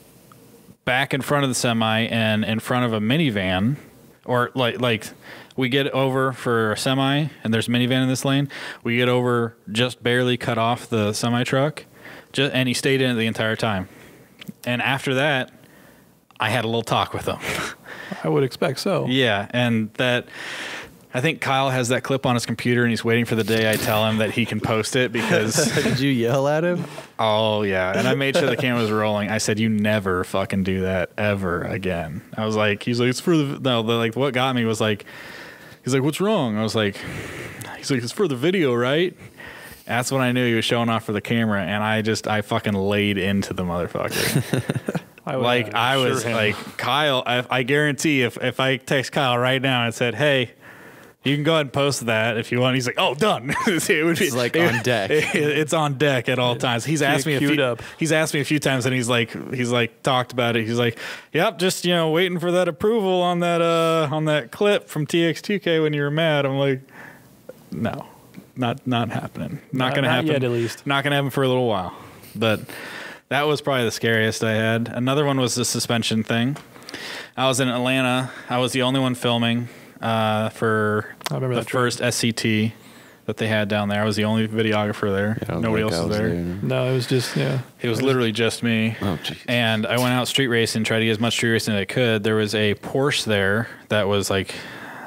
back in front of the semi and in front of a minivan, or like we get over for a semi and there's a minivan in this lane. We get over, just barely cut off the semi truck, and he stayed in it the entire time. And after that, I had a little talk with him. I would expect so. Yeah, and I think Kyle has that clip on his computer, and he's waiting for the day I tell him that he can post it because... Did you yell at him? Oh, yeah. And I made sure the camera was rolling. I said, you never fucking do that ever again. I was like, he's like, it's for the... No, like, what got me was like, he's like, what's wrong? I was like, he's like, it's for the video, right? That's when I knew he was showing off for the camera, and I fucking laid into the motherfucker. I was like, Kyle, I guarantee if I text Kyle right now and said, hey, you can go ahead and post that if you want. He's like, oh, done. It's like on deck. It's on deck at all times. He's asked me a few times, and he's like talked about it. He's like, yep, just waiting for that approval on that clip from TX2K when you were mad. I'm like, no, not happening. Not gonna happen yet, at least. Not gonna happen for a little while. But that was probably the scariest I had. Another one was the suspension thing. I was in Atlanta. I was the only one filming for the first SCT that they had down there. I was the only videographer there. Yeah, nobody else was there. No, it was just, It was literally just me. Oh, geez. And I went out street racing, tried to get as much street racing as I could. There was a Porsche there that was like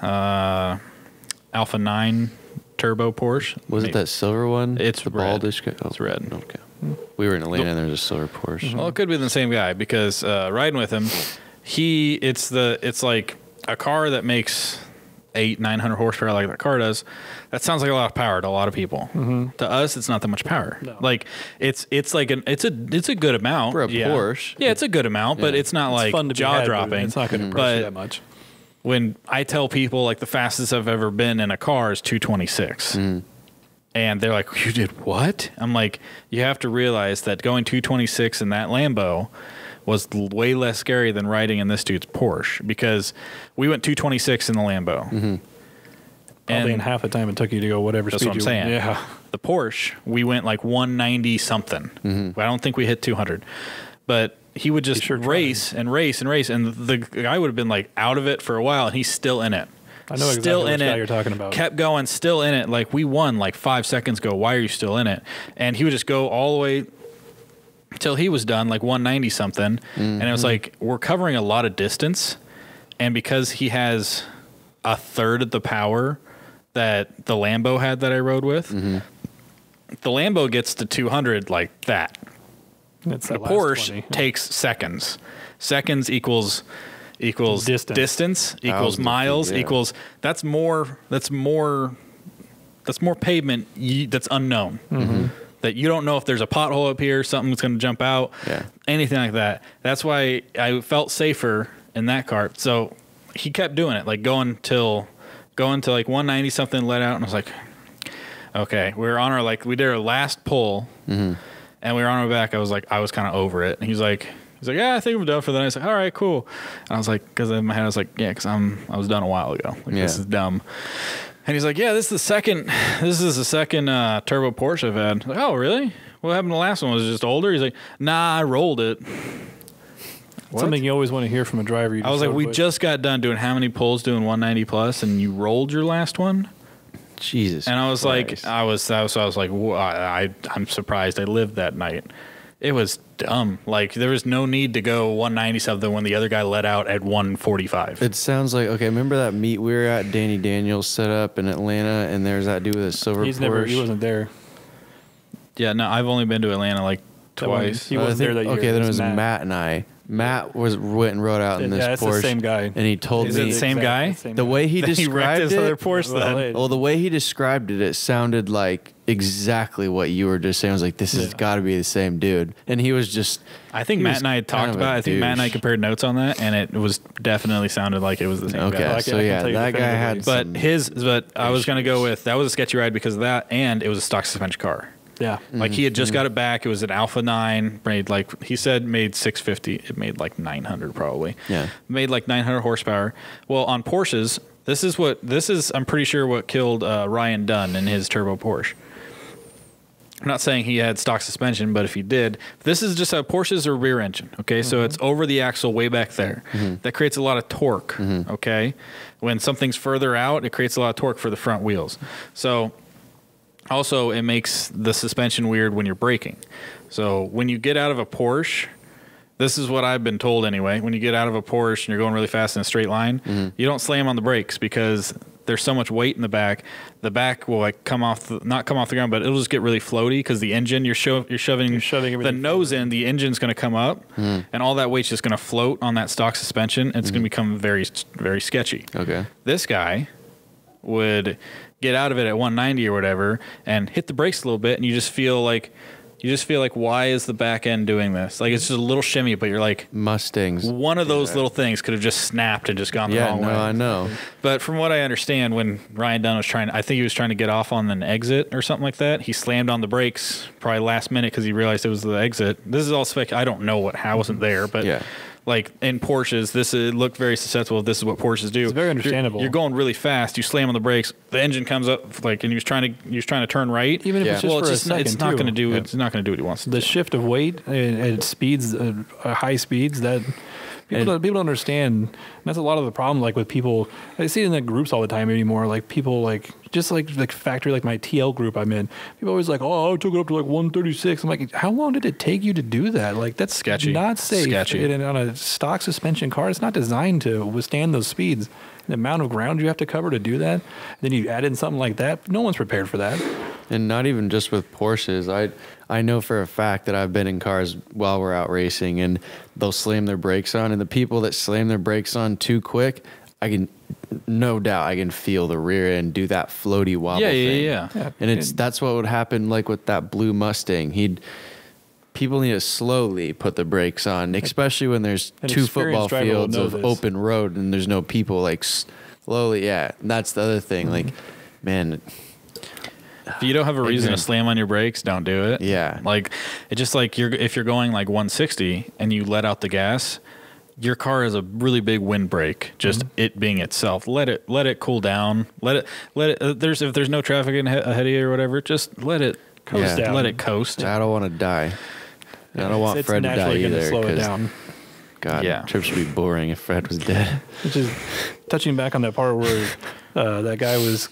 Alpha 9 turbo Porsche. Was it that silver one? It's the red. baldish guy? Oh, it's red. Okay. We were in Atlanta and there was a silver Porsche. Well, it could be the same guy because riding with him, it's like a car that makes 800-900 horsepower like that car does. That sounds like a lot of power to a lot of people. Mm-hmm. To us, it's not that much power. No. Like it's like it's a good amount for a Porsche. Yeah, it's a good amount, but it's not like jaw dropping. It's not going to impress you that much. When I tell people like the fastest I've ever been in a car is 226. And they're like, you did what? I'm like, you have to realize that going 226 in that Lambo was way less scary than riding in this dude's Porsche, because we went 226 in the Lambo. Mm-hmm. Probably in half the time it took you to go whatever speed you were. That's what I'm saying. Yeah. The Porsche, we went like 190 something. Mm-hmm. I don't think we hit 200. But he would just race and race and race, and the guy would have been like out of it for a while, and he's still in it. I know exactly which guy you're talking about. Kept going, still in it. Like, we won like 5 seconds ago. Why are you still in it? And he would just go all the way till he was done, like 190 something. Mm-hmm. And it was like, we're covering a lot of distance. And because he has a third of the power that the Lambo had that I rode with, the Lambo gets to 200 like that. It's the Porsche takes seconds. Seconds equals distance equals miles equals that's more pavement that's unknown. Mm-hmm. That you don't know if there's a pothole up here, something that's going to jump out, anything like that. That's why I felt safer in that car. So he kept doing it, like going to like 190 something, let out, and I was like, okay, we did our last pull, and we were on our back. I was kind of over it, and he's like, yeah, I think I'm done for the night. I was like, all right, cool. And I was like, because in my head, I was like, yeah, because I was done a while ago. Like, this is dumb. And he's like, yeah, this is the second turbo Porsche I've had. I was like, oh, really? What happened to the last one? Was it just older? He's like, nah, I rolled it. Something you always want to hear from a driver. I was like, we just got done doing how many pulls doing 190 plus, and you rolled your last one? Jesus. And I was Christ. like, I was like, I'm surprised I lived that night. It was dumb. Like, there was no need to go 190 something when the other guy let out at 145. It sounds like, okay, remember that meet we were at, Danny Daniels set up in Atlanta, and there's that dude with a silver Porsche? He wasn't there. Yeah, no, I've only been to Atlanta like twice. He wasn't there that year. Okay, then it was Matt and I. Matt went and rode out in this Yeah, it's Porsche. the same guy. And he told Is it me the same guy? the way he Then he wrecked described his other it. Porsche then. Well, the way he described it, it sounded like exactly what you were just saying. I was like, this has got to be the same dude. And he was just. I think Matt and I had talked about it. I think Matt and I compared notes on that, and it was definitely sounded like it was the same guy. Okay, so yeah, that guy had. But I was going to go with, that was a sketchy ride because of that, and it was a stock suspension car. Yeah. Like he had just got it back. It was an Alpha 9, made like, he said made 650. It made like 900 probably. Yeah. Made like 900 horsepower. Well, on Porsches, this is I'm pretty sure what killed Ryan Dunn in his turbo Porsche. I'm not saying he had stock suspension, but if he did, this is just how Porsches are rear engine. Okay. So it's over the axle way back there. That creates a lot of torque. Okay. When something's further out, it creates a lot of torque for the front wheels. So also, it makes the suspension weird when you're braking. So when you get out of a Porsche, this is what I've been told anyway. When you get out of a Porsche and you're going really fast in a straight line, you don't slam on the brakes because there's so much weight in the back. The back will like not come off the ground, but it'll just get really floaty because the engine you're shoving the nose in. The engine's going to come up, and all that weight's just going to float on that stock suspension. And it's going to become very, very sketchy. Okay. This guy would get out of it at 190 or whatever and hit the brakes a little bit, and you just feel like why is the back end doing this? Like it's just a little shimmy, but you're like, Mustangs. one of those little things could have just snapped and just gone the wrong way. Yeah, no, I know. But from what I understand, when Ryan Dunn was I think he was trying to get off on an exit or something like that. He slammed on the brakes probably last minute because he realized it was the exit. This is all spec. I don't know how I wasn't there, but yeah. Like in Porsches, it looked very susceptible. This is what Porsches do. It's very understandable. You're going really fast. You slam on the brakes. The engine comes up and he was trying to turn right. Even if it's just for a second, it's not going to do. It's not going to do what he wants to do. The shift of weight at speeds, high speeds, that people don't understand. And that's a lot of the problem. Like with people, I see it in the groups all the time anymore. Like people just factory, like my TL group I'm in. People always like, oh, I took it up to like 136. I'm like, how long did it take you to do that? Like that's sketchy. Not safe. Sketchy. And on a stock suspension car, it's not designed to withstand those speeds. The amount of ground you have to cover to do that. Then you add in something like that. No one's prepared for that. And not even just with Porsches. I know for a fact that I've been in cars while we're out racing and they'll slam their brakes on, and the people that slam their brakes on too quick, no doubt I can feel the rear end do that floaty wobble thing. Yeah. And that's what would happen like with that blue Mustang. People need to slowly put the brakes on, especially when there's 2 football fields of open road and there's no people. Like slowly, yeah. And that's the other thing. Like, man, if you don't have a reason to slam on your brakes, don't do it. Yeah. Like it's just like if you're going like 160 and you let out the gas, your car has a really big windbreak. Just it being itself. Let it cool down. Let it. If there's no traffic ahead of you or whatever, just let it coast down. Let it coast. I don't want to die. I don't want Fred to die either. Slow it down. God, trips would be boring if Fred was dead. Which is touching back on that part where that guy was,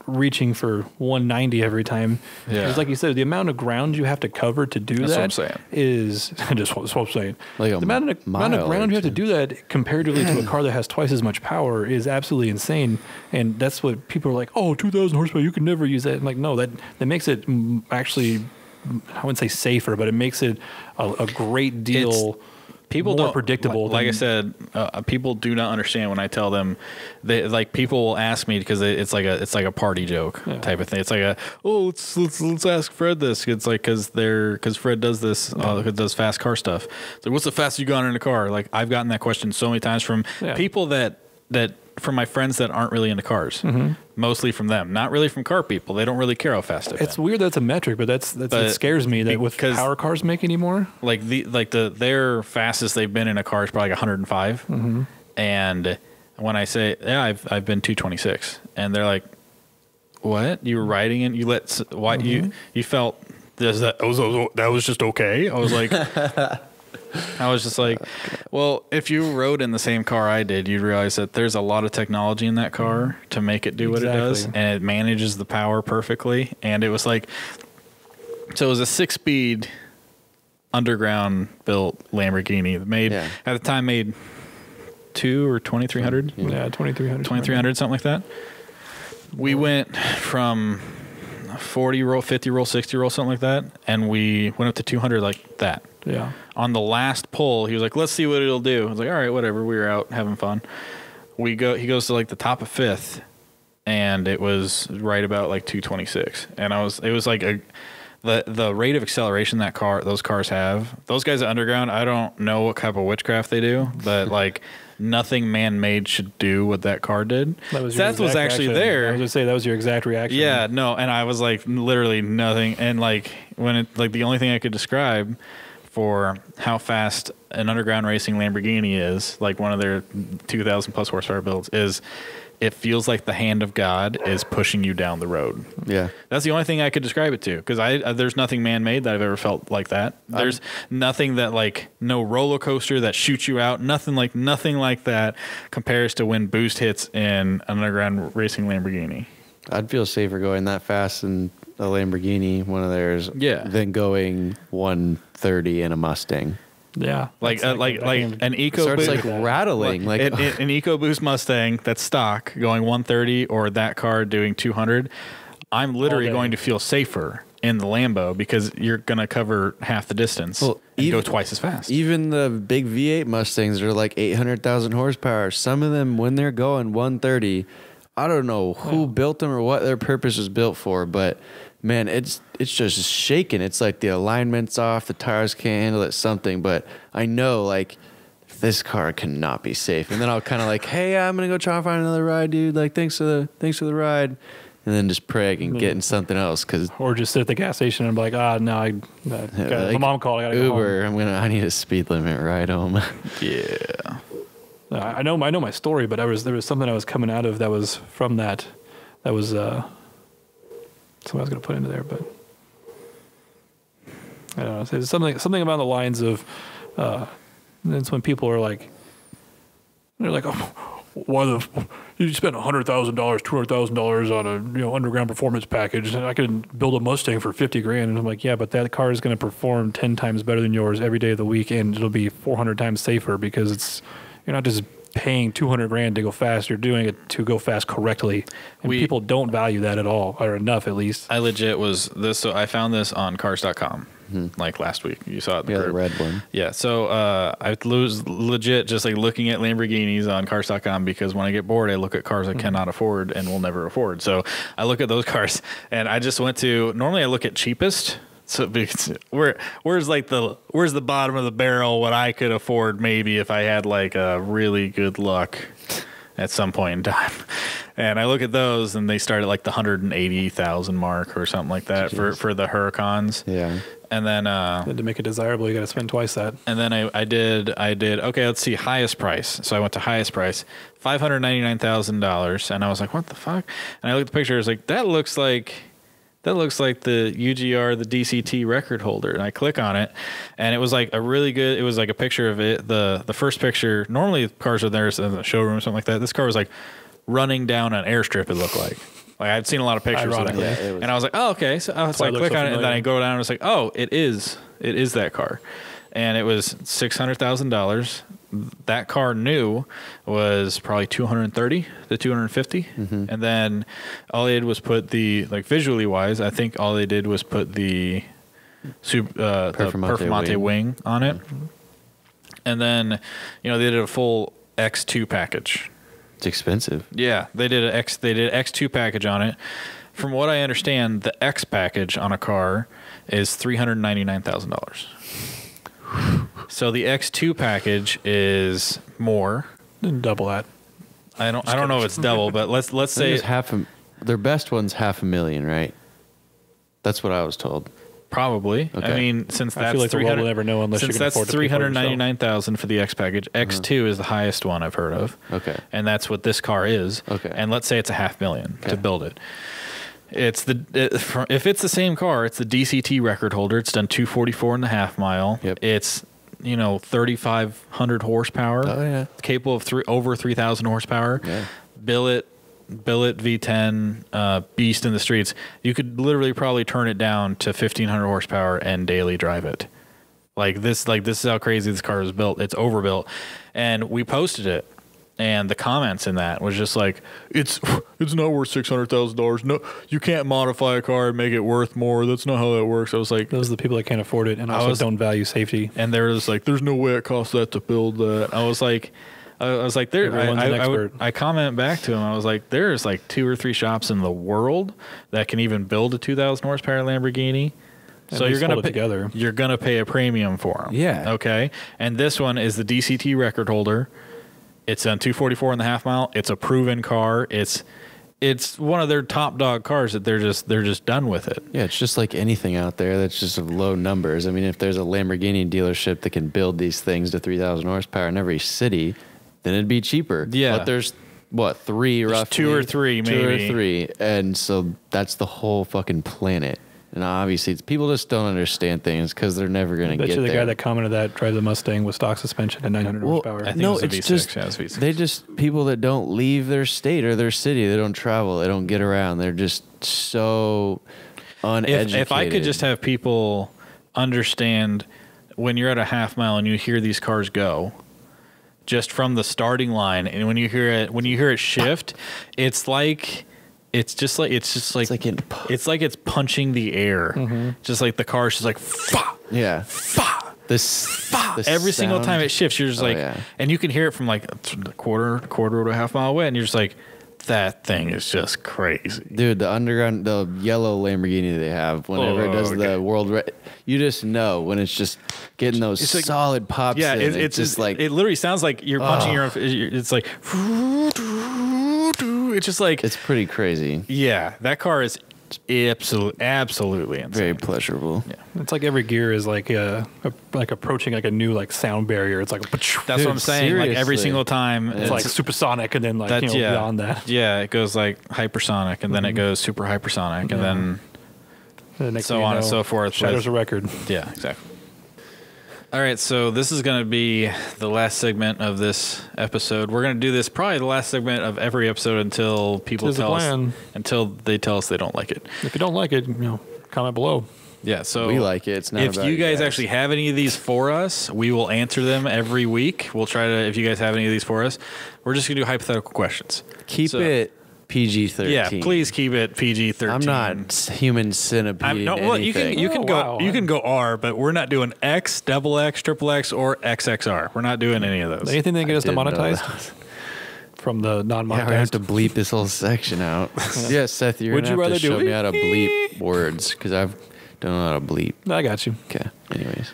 reaching for 190 every time. Yeah. It's like you said, the amount of ground you have to cover to do that's that what I'm saying. Is just what I'm saying. Like the amount of ground you have to do that comparatively to a car that has twice as much power is absolutely insane. And that's what people are like, oh, 2,000 horsepower, you can never use that. I'm like, no, that makes it actually, I wouldn't say safer, but it makes it a great deal. People more predictable. Like I said, people do not understand when I tell them. People will ask me because it's like a party joke type of thing. It's like let's ask Fred this. It's like because Fred does this does fast car stuff. So what's the fastest you gone in a car? Like I've gotten that question so many times from people that from my friends that aren't really into cars. Mostly from them, not really from car people. They don't really care how fast I've been. It's weird that's a metric, but it scares me that with power cars make anymore. Like their fastest they've been in a car is probably 105. And when I say I've been 226, and they're like, what? You were riding and you let why you felt that was just okay? I was like. I was just like, well, if you rode in the same car I did, you'd realize that there's a lot of technology in that car to make it do what it does, and it manages the power perfectly. And it was like, so it was a 6-speed underground built Lamborghini that at the time made 2 or 2,300. Yeah, 2,300. 2,300, something like that. We went from 40 roll, 50 roll, 60 roll, something like that, and we went up to 200 like that. Yeah. On the last pull, he was like, let's see what it'll do. I was like, all right, whatever. We were out having fun. He goes to like the top of fifth, and it was right about like 226. And it was like the rate of acceleration those cars have. Those guys at Underground, I don't know what type of witchcraft they do, but like nothing man-made should do what that car did. Seth was actually there. I was gonna say that was your exact reaction. Yeah, no, and I was like literally nothing. And like the only thing I could describe for how fast an Underground Racing Lamborghini is, like one of their 2,000 plus horsepower builds, is it feels like the hand of God is pushing you down the road. Yeah. That's the only thing I could describe it to, because there's nothing man-made that I've ever felt like that. There's nothing that, like, no roller coaster that shoots you out. Nothing like that compares to when boost hits in an Underground Racing Lamborghini. I'd feel safer going that fast in a Lamborghini, one of theirs, than going 130 in a Mustang. Yeah, like an EcoBoost starts like rattling, like an EcoBoost Mustang that's stock going 130, or that car doing 200. I'm literally going to feel safer in the Lambo because you're going to cover half the distance and go twice as fast. Even the big V8 Mustangs are like 800,000 horsepower. Some of them, when they're going 130, I don't know who built them or what their purpose was built for, but man, it's just shaking. It's like the alignment's off, the tires can't handle it, something. But I know, like, this car cannot be safe. And then I'll kind of like, hey, I'm gonna go try and find another ride, dude. Like, thanks for the ride. And then just pray I can get in something else, or just sit at the gas station and be like, no, my mom called. I gotta Uber. go home. I need a speed limit ride home. Yeah. I know my story, but there was something I was coming out of that was from that. That was something I was going to put into there, but I don't know. It's something about the lines of. It's when people are like, they're like, oh, you spent $100,000, $200,000 on a underground performance package, and I could build a Mustang for $50,000. And I'm like, yeah, but that car is going to perform 10 times better than yours every day of the week, and it'll be 400 times safer because you're not just paying $200,000 to go fast. You're doing it to go fast correctly, and people don't value that at all, or enough at least. I legit was this. So I found this on Cars.com. Like last week, you saw it. The red one. Yeah, so I was legit just like looking at Lamborghinis on Cars.com because when I get bored, I look at cars I cannot afford and will never afford. So I look at those cars, and I just went to. Normally, I look at cheapest. So where's the bottom of the barrel? What I could afford maybe if I had like a really good luck at some point in time. And I look at those, and they start at like the 180,000 mark or something like that for the Huracans. Yeah. And then to make it desirable, you got to spend twice that. And then I did. Okay, let's see, highest price. So I went to highest price, $599,000, and I was like, what the fuck? And I looked at the picture. I was like, that looks like the UGR, the DCT record holder. And I click on it, and it was like a really good. It was like a picture of it. The first picture. Normally cars are there in the showroom or something like that. This car was like running down an airstrip. It looked like. Like I'd seen a lot of pictures of that, and I was like, "Oh, okay." So I click on it, and then I go down, and it's like, "Oh, it is that car," and it was $600,000. That car new was probably 230 to 250, and then all they did was put visually wise, I think all they did was put the Performante wing on it, and then they did a full X2 package. It's expensive. Yeah, they did X2 package on it. From what I understand, the X package on a car is $399,000. So the X2 package is more. Double that. I don't know if it's double, but let's say their best one's $500,000, right? That's what I was told. Probably. Okay. I mean, since that's the world will never know unless you can afford to pay for it yourself. $399,000 for the X package. X2 is the highest one I've heard of. Okay. And that's what this car is. Okay. And let's say it's $500,000 to build it. If it's the same car, it's the DCT record holder. It's done 244.5 mile. Yep. It's 3,500 horsepower. Oh yeah. Capable of over 3,000 horsepower. Yeah. Billet V10 beast in the streets. You could literally probably turn it down to 1,500 horsepower and daily drive it. This is how crazy this car is built. It's overbuilt, and we posted it. And the comments in that was just like, it's not worth $600,000. No, you can't modify a car and make it worth more. That's not how that works. I was like, those are the people that can't afford it and also don't value safety. And they're just like, there's no way it costs that to build that. I was like, Everyone's an expert. I comment back to him. I was like, there's like 2 or 3 shops in the world that can even build a 2,000 horsepower Lamborghini. And So together. you're gonna pay a premium for them. Yeah. Okay. And this one is the DCT record holder. It's on 244.5 mile. It's a proven car. It's one of their top dog cars that they're just done with it. Yeah, it's just like anything out there that's just of low numbers. I mean, if there's a Lamborghini dealership that can build these things to 3,000 horsepower in every city, then it'd be cheaper. Yeah. But there's, what, 3 There's roughly? 2 or 3 maybe. 2 or 3. And so that's the whole fucking planet. And obviously, people just don't understand things because they're never going to get Bet you the there. guy that commented that drives a Mustang with stock suspension and 900 horsepower. I think no, it was a it's V6. just Yeah, it was V6. they just people that don't leave their state or their city. They don't travel. They don't get around. They're just so uneducated. If I could just have people understand when you're at a half mile and you hear these cars go, just from the starting line, and when you hear it shift, it's like it's punching the air. Mm-hmm. Just like the car's just like fa, yeah, fa, this fa. Every single time it shifts, you're just like, yeah. and you can hear it from like a quarter to a half mile away, and you're just like, that thing is just crazy. Dude, the yellow Lamborghini they have, whenever it does the world, you just know when it's just getting those It's like- solid pops. Yeah, in. it's just like it literally sounds like you're punching your own. It's like it's just like it's pretty crazy. yeah. That car is absolutely insane. Very pleasurable. Yeah. It's like every gear is like like approaching like a new like sound barrier. It's like That's Dude, what I'm saying. Like every seriously. single time, it's like supersonic and then like beyond that. Yeah, it goes like hypersonic, and then it goes super hypersonic, and then The next so thing you on and know, so forth. Shatters a record. Yeah, exactly. All right, so this is going to be the last segment of this episode. We're going to do this probably the last segment of every episode until people Tis the tell us plan. until they tell us they don't like it. If you don't like it, comment below. Yeah, so We like it. It's not if about you guys actually have any of these for us, we will answer them every week. We'll try to, if you guys have any of these for us, we're just going to do hypothetical questions. keep So- it PG-13. Yeah, please keep it PG-13. I'm not human centipede. well, you can anything. you can go R, but we're not doing X, double X, triple X, or XXR. We're not doing any of those. Anything that get us didn't know demonetized that. from the Yeah, non-monetized. we have to bleep this whole section out. Yeah, Seth, you're Would gonna you have rather to do show it? me how to bleep words because I don't know how to bleep. I got you. Okay. Anyways,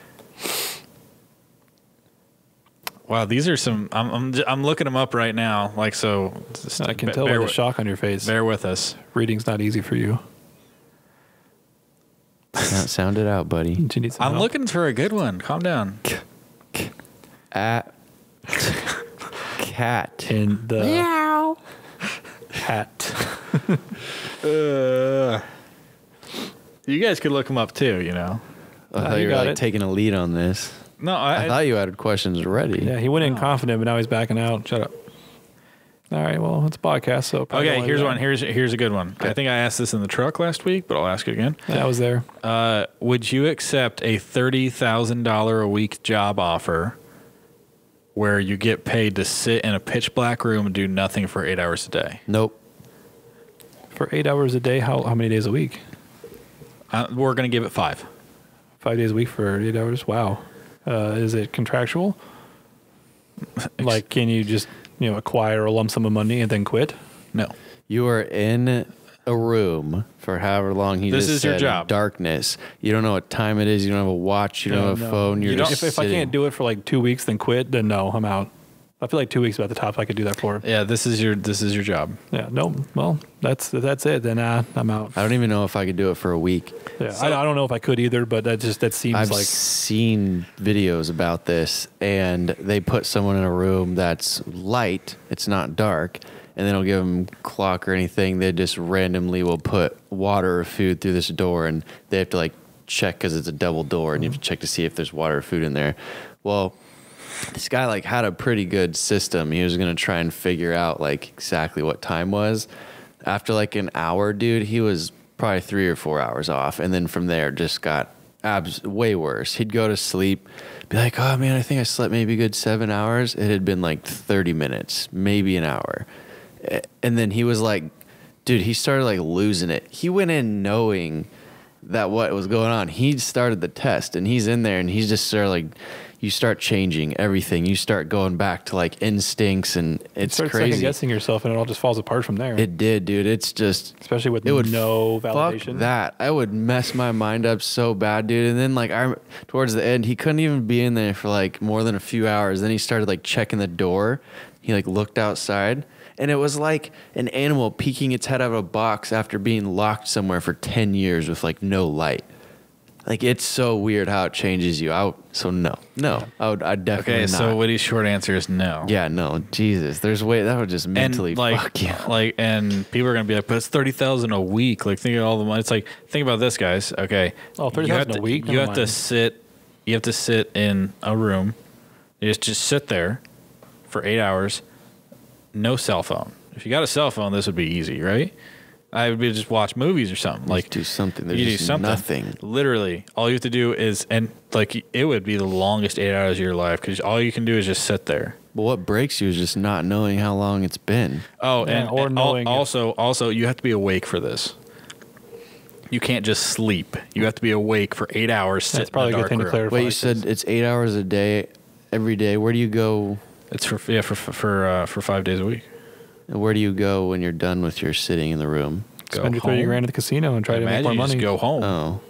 Wow, these are some. I'm looking them up right now. Like so, just I can tell by the shock on your face. Bear with us. Reading's not easy for you. sound it out, buddy. Do you need some I'm help? looking for a good one. Calm down. At cat. in the hat. You guys could look them up too. You know. I thought you you were got like it. taking a lead on this. No, I thought you had questions ready. Yeah, he went in confident, but now he's backing out. Shut up. All right, well, it's a podcast, so probably Okay, don't here's like one. Here's a good one. I think I asked this in the truck last week, but I'll ask it again. that. I was there. Would you accept a $30,000 a week job offer where you get paid to sit in a pitch black room and do nothing for 8 hours a day? Nope. For 8 hours a day, how many days a week? We're going to give it 5. 5 days a week for 8 hours? Wow. Is it contractual? Like, can you just, acquire a lump sum of money and then quit? No. You are in a room for however long he This just is your said, job. Darkness. You don't know what time it is. You don't have a watch. You don't have a No. phone. You're You don't- just If I sitting. can't do it for like 2 weeks, then quit, then no, I'm out. I feel like 2 weeks is about the top I could do that for. Yeah, this is your job. Yeah, no, well, that's it. Then I'm out. I don't even know if I could do it for a week. Yeah, So- I don't know if I could either, but that seems I've like seen videos about this, and they put someone in a room that's light. It's not dark, and they don't give them clock or anything. They just randomly will put water or food through this door, and they have to like check because it's a double door, and you have to check to see if there's water or food in there. Well, this guy like had a pretty good system. He was gonna try and figure out like exactly what time was. After like an hour, dude, he was probably 3 or 4 hours off, and then from there just got way worse. He'd go to sleep, be like, oh man, I think I slept maybe a good 7 hours. It had been like 30 minutes, maybe an hour. And then he was like, dude, he started like losing it. He went in knowing that what was going on. He started the test and he's in there and he's just sort of like, you start changing everything. You start going back to like instincts and it's crazy. Second guessing yourself and it all just falls apart from there. It did, dude. It's just, especially with no validation. Fuck that. I would mess my mind up so bad, dude. And then like towards the end, he couldn't even be in there for like more than a few hours. Then he started like checking the door. He like looked outside and it was like an animal peeking its head out of a box after being locked somewhere for 10 years with like no light. Like, it's so weird how it changes you out. So, no. I'd definitely not. Okay, so Woody's short answer is no. Yeah, no. Jesus. That would just mentally fuck you. Like, and people are going to be like, but it's $30,000 a week. Like, think of all the money. It's like, think about this, guys. Okay. Oh, $30,000 a week? You have to sit in a room. You just sit there for 8 hours. No cell phone. If you got a cell phone, this would be easy, right? I would be just watch movies or something. Like, do something. There's you just do something. Nothing. Literally, all you have to do is, and like, it would be the longest 8 hours of your life because all you can do is just sit there. But what breaks you is just not knowing how long it's been. Oh, yeah, and also, you have to be awake for this. You can't just sleep. You have to be awake for 8 hours. That's probably a good thing to clarify. Wait, you said it's 8 hours a day, every day. Where do you go? It's for 5 days a week. Where do you go when you're done with your sitting in the room? Spend your $30,000 at the casino and try to make more money. Just go home. Oh.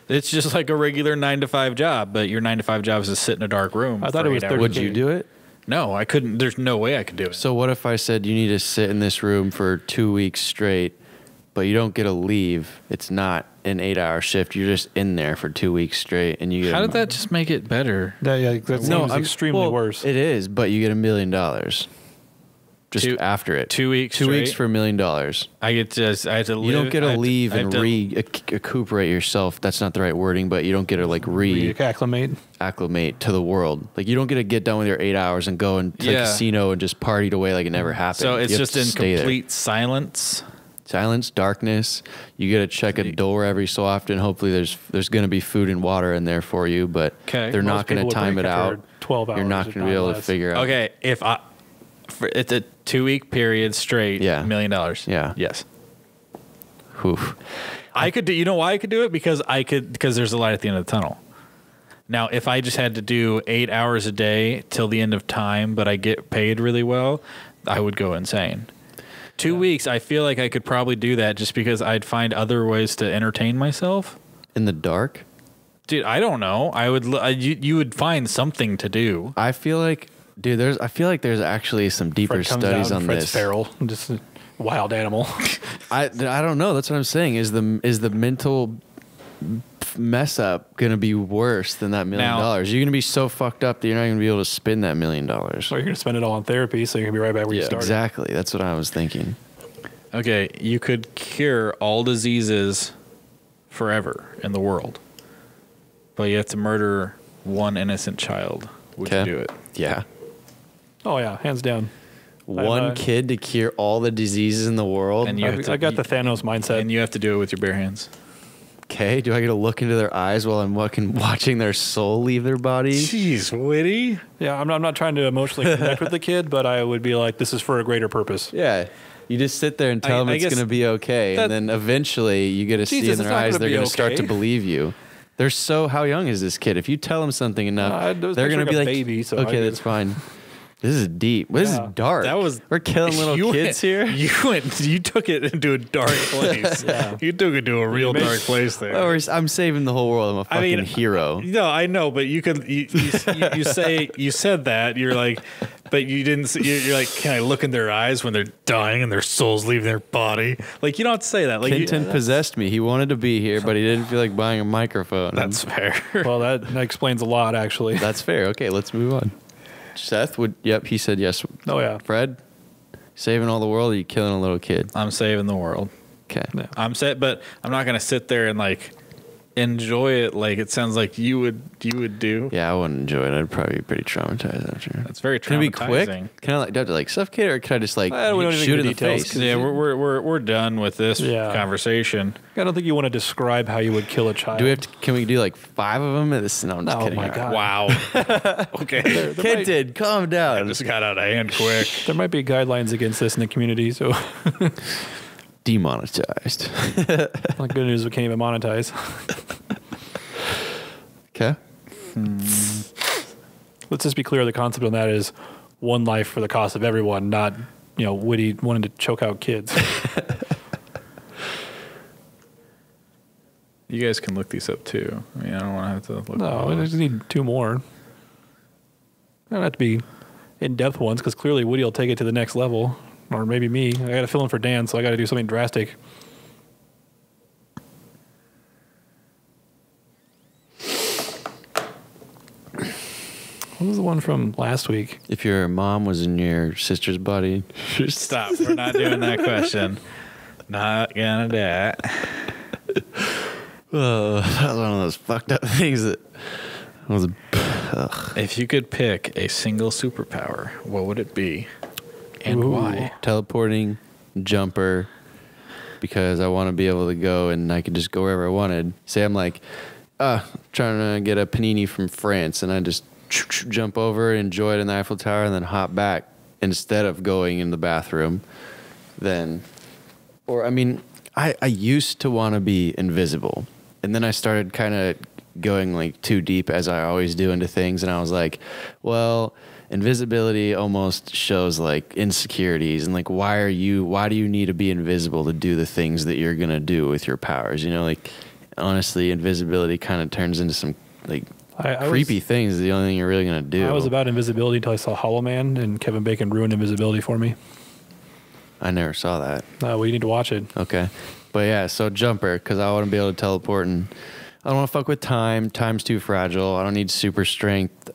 It's just like a regular 9-to-5 job, but your 9-to-5 job is to sit in a dark room. I thought it was 30. Would you do it? No, I couldn't. There's no way I could do it. So what if I said you need to sit in this room for 2 weeks straight, but you don't get to leave? It's not an 8-hour shift. You're just in there for 2 weeks straight, and you get. How did that just make it better? That seems extremely worse. It is, but you get $1 million. Just after it. 2 weeks. 2 weeks for $1 million. I have to live. You don't get to leave and recuperate yourself. That's not the right wording, but you don't get to like acclimate to the world. Like, you don't get to get done with your 8 hours and go into the casino and just partied away like it never happened. So it's just in complete silence. Silence, darkness. You get to check a door every so often. Hopefully there's going to be food and water in there for you, but they're not going to time it out. 12 hours. You're not going to be able to figure out. Okay, it's a 2 week period straight. $1 million. Yeah. Yes. Oof. I could do. You know why I could do it? Because there's a light at the end of the tunnel. Now, if I just had to do 8 hours a day till the end of time, but I get paid really well, I would go insane. 2 weeks, I feel like I could probably do that just because I'd find other ways to entertain myself. In the dark? Dude, I don't know. You would find something to do. I feel like, dude, there's actually some deeper studies on Fred's this. feral, just a wild animal. I don't know. That's what I'm saying. Is the mental mess up gonna be worse than that $1 million? You're gonna be so fucked up that you're not gonna be able to spend that $1 million. Or you're gonna spend it all on therapy, so you're gonna be right back where you started. Exactly. That's what I was thinking. Okay, you could cure all diseases forever in the world, but you have to murder one innocent child. Would you do it? Yeah. Oh yeah, hands down. One kid to cure all the diseases in the world. And I got the Thanos mindset. And you have to do it with your bare hands. Okay, do I get to look into their eyes while I'm watching their soul leave their body? Jeez, Witty. Yeah, I'm not trying to emotionally connect with the kid, but I would be like, this is for a greater purpose. Yeah. You just sit there and tell them it's going to be okay. And then eventually you get to see in their eyes they're going to start to believe you. They're how young is this kid? If you tell them something enough, they're going to be like, baby, so okay, that's fine. This is deep. This is dark. We're killing little kids here. You took it into a dark place. You took it to a real dark place there. Oh, I'm saving the whole world. I'm a fucking hero. No, I know, but you said that. You're like, but you didn't. You're like, can I look in their eyes when they're dying and their souls leave their body? Like, you don't have to say that. Like, Kenton possessed me. He wanted to be here, but he didn't feel like buying a microphone. That's fair. Well, that explains a lot, actually. That's fair. Okay, let's move on. Seth he said yes. Oh yeah. Fred, saving all the world, or are you killing a little kid? I'm saving the world. Okay. Yeah. But I'm not gonna sit there and like enjoy it like it sounds like you would do. Yeah, I wouldn't enjoy it. I'd probably be pretty traumatized after. That's very traumatizing. Can it be quick? Can I like do I have to like suffocate, or can I just like we don't even shoot get in the details, face? Yeah, we're done with this conversation. I don't think you want to describe how you would kill a child. Do we have to? Can we do like 5 of them? No, I'm just kidding. Oh my God. Wow. Okay. Kenton, calm down. Just got out of hand quick. There might be guidelines against this in the community, so Demonetized. well, good news, we can't even monetize. Okay. Let's just be clear. The concept on that is one life for the cost of everyone, not Woody wanting to choke out kids. You guys can look these up too. I mean, I don't want to have to look. No, we just need 2 more. They don't have to be in-depth ones because clearly Woody will take it to the next level, or maybe me. I got to fill in for Dan, so I got to do something drastic. What was the one from last week? If your mom was in your sister's body. Stop. We're not doing that question. Not gonna do it. Oh, that was one of those fucked up things that was. If you could pick a single superpower, what would it be, and why? Teleporting, jumper, because I want to be able to go and I could just go wherever I wanted. Say I'm like, trying to get a panini from France, and I just jump over, enjoy it in the Eiffel Tower, and then hop back instead of going in the bathroom. Then, or I mean, I used to want to be invisible, and then I started kind of going like too deep, as I always do, into things, and I was like, well, invisibility almost shows like insecurities, and like why do you need to be invisible to do the things that you're gonna do with your powers? Like honestly, invisibility kind of turns into some like creepy things. The only thing you're really gonna do. I was about invisibility until I saw Hollow Man, and Kevin Bacon ruined invisibility for me. I never saw that. Well, you need to watch it. Okay, but yeah, so jumper, because I want to be able to teleport, and I don't want to fuck with time. Time's too fragile. I don't need super strength.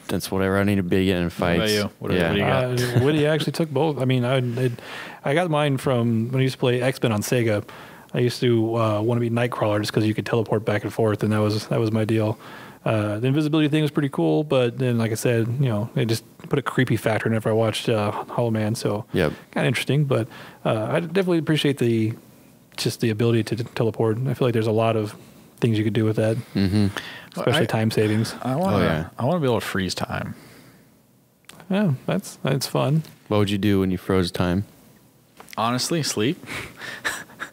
That's whatever I need to be in fights. What about you? What do you got? Woody actually took both. I mean, I got mine from when I used to play X-Men on Sega. I used to want to be Nightcrawler just because you could teleport back and forth, and that was my deal. The invisibility thing was pretty cool, but then, like I said, it just put a creepy factor in whenever I watched Hollow Man. So kind of interesting, but I definitely appreciate the ability to teleport. I feel like there's a lot of things you could do with that, especially time savings. I want to be able to freeze time. Yeah, that's fun. What would you do when you froze time? Honestly, sleep.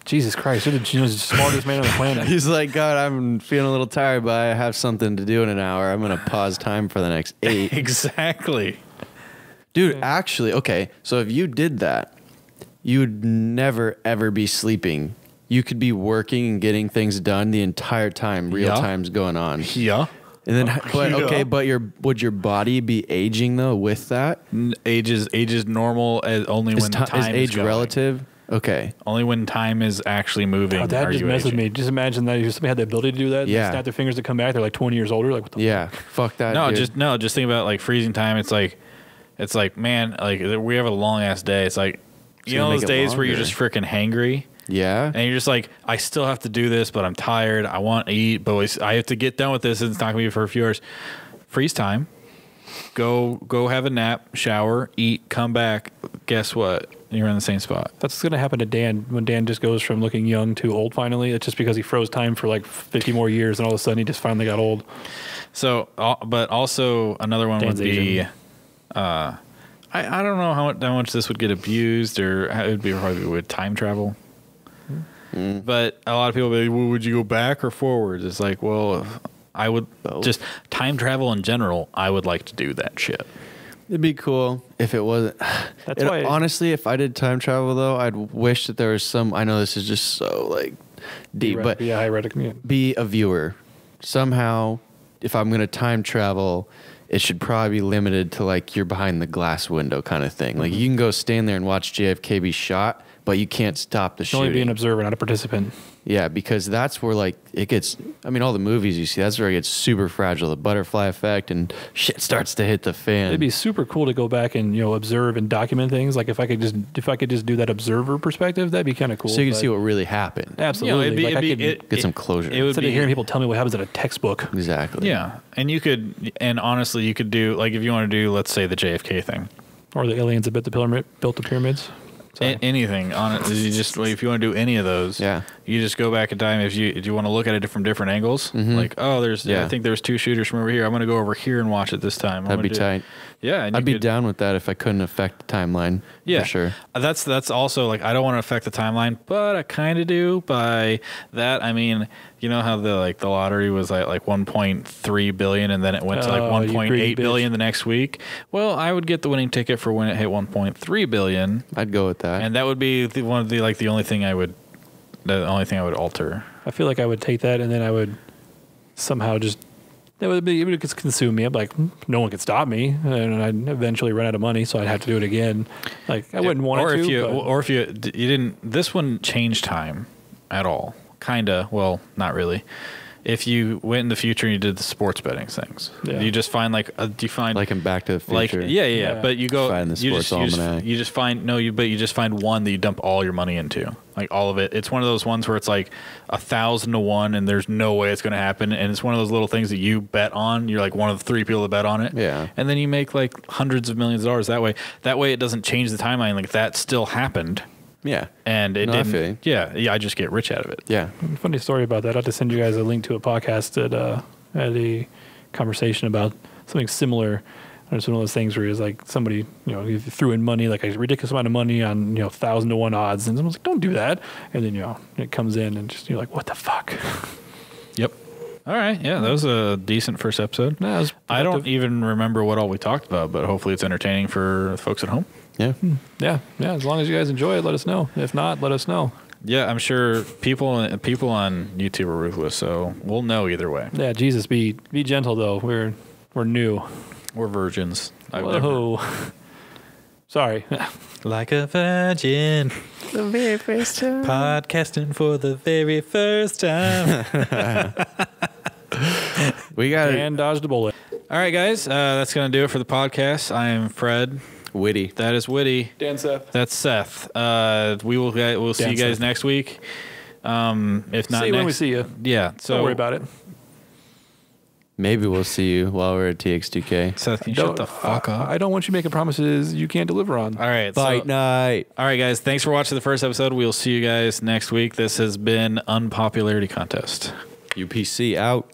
Jesus Christ, you're the smartest man on the planet. He's like, God, I'm feeling a little tired, but I have something to do in an hour. I'm going to pause time for the next 8. Exactly. Dude, actually, okay, so if you did that, you would never, ever be sleeping. You could be working and getting things done the entire time, real time's going on. Yeah. And then, would your body be aging though with that? Age is normal only when time is age relative? Okay. Only when time is actually moving. Oh, that just messes with me. Just imagine that if somebody had the ability to do that. Yeah. Snap their fingers to come back. They're like 20 years older. Like, what the fuck? Fuck that. No, dude. just think about like freezing time. It's like, man, like we have a long ass day. It's like, those days where you're just freaking hangry. Yeah. And you're just like, I still have to do this, but I'm tired. I want to eat, but I have to get done with this. And it's not going to be for a few hours. Freeze time. Go have a nap, shower, eat, come back. Guess what? You're in the same spot. That's what's going to happen to Dan when Dan just goes from looking young to old finally. It's just because he froze time for like 50 more years, and all of a sudden he just finally got old. So, but also another one would be, I don't know how much this would get abused, or how it would be probably with time travel. But a lot of people be like, well, would you go back or forwards? It's like, well, I would just time travel in general. I would like to do that shit. It'd be cool if it wasn't. That's why. Honestly, if I did time travel though, I'd wish that there was some. I know this is just so like deep, but be a viewer somehow. If I'm gonna time travel, it should probably be limited to like you're behind the glass window kind of thing. Like you can go stand there and watch JFK be shot, but you can't stop the shooting. Only be an observer, not a participant. Yeah, because that's where like it gets. I mean, all the movies you see, that's where it gets super fragile. The butterfly effect and shit starts to hit the fan. It'd be super cool to go back and observe and document things. Like if I could just do that observer perspective, that'd be kind of cool. So you can see what really happened. Absolutely, Get some closure. It would instead of hearing people tell me what happens in a textbook. Exactly. Yeah, and honestly, you could do like if you want to do, let's say, the JFK thing, Or the aliens that built the pyramids. Anything on it. You just if you want to do any of those, you just go back in time. If you want to look at it from different angles, like I think there's 2 shooters from over here. I'm going to go over here and watch it this time. That'd be tight. Yeah, and I'd be down with that if I couldn't affect the timeline. Yeah, for sure. That's also like I don't want to affect the timeline, but I kind of do. By that I mean, you know how the lottery was like 1.3 billion, and then it went to like 1.8 billion the next week. Well, I would get the winning ticket for when it hit 1.3 billion. I'd go with that, and that would be the only thing I would alter. I feel like I would take that, and then I would somehow just. It would just consume me. I'm like, no one could stop me, and I'd eventually run out of money, so I'd have to do it again. Like I wouldn't want to. Or if you didn't, this wouldn't change time at all. Kinda. Well, not really. If you went in the future and you did the sports betting things, you just find like in Back to the Future. Yeah. But you go find the sports almanac. You just find one that you dump all your money into, like all of it. It's one of those ones where it's like 1,000 to 1, and there's no way it's going to happen. And it's one of those little things that you bet on. You're like one of the 3 people that bet on it. Yeah. And then you make like hundreds of millions of dollars that way. That way, it doesn't change the timeline. Like that still happened. Yeah. And it didn't. Yeah. I just get rich out of it. Yeah. Funny story about that. I'll have to send you guys a link to a podcast that had a conversation about something similar. It's one of those things where it's like somebody, you threw in money, like a ridiculous amount of money on, 1,000 to 1 odds. And someone's like, don't do that. And then, it comes in and just, you're like, what the fuck? Yep. All right. Yeah. That was a decent first episode. I don't even remember what all we talked about, but hopefully it's entertaining for folks at home. Yeah. Yeah. As long as you guys enjoy it, let us know. If not, let us know. Yeah, I'm sure people on YouTube are ruthless, so we'll know either way. Yeah, Jesus, be gentle though. We're new. We're virgins. Whoa. Sorry. Like a virgin. The very first time. Podcasting for the very first time. We got it. And dodged a bullet. All right, guys. That's going to do it for the podcast. I am Fred. Witty. That is Witty. Dan Seth. That's Seth. We'll see you guys Seth. next week. If not, see you when we see you. Yeah. So don't worry about it. Maybe we'll see you while we're at TX2K. Seth, can you shut the fuck up? I don't want you making promises you can't deliver on. All right. Fight night. All right, guys. Thanks for watching the first episode. We'll see you guys next week. This has been Unpopularity Contest. UPC out.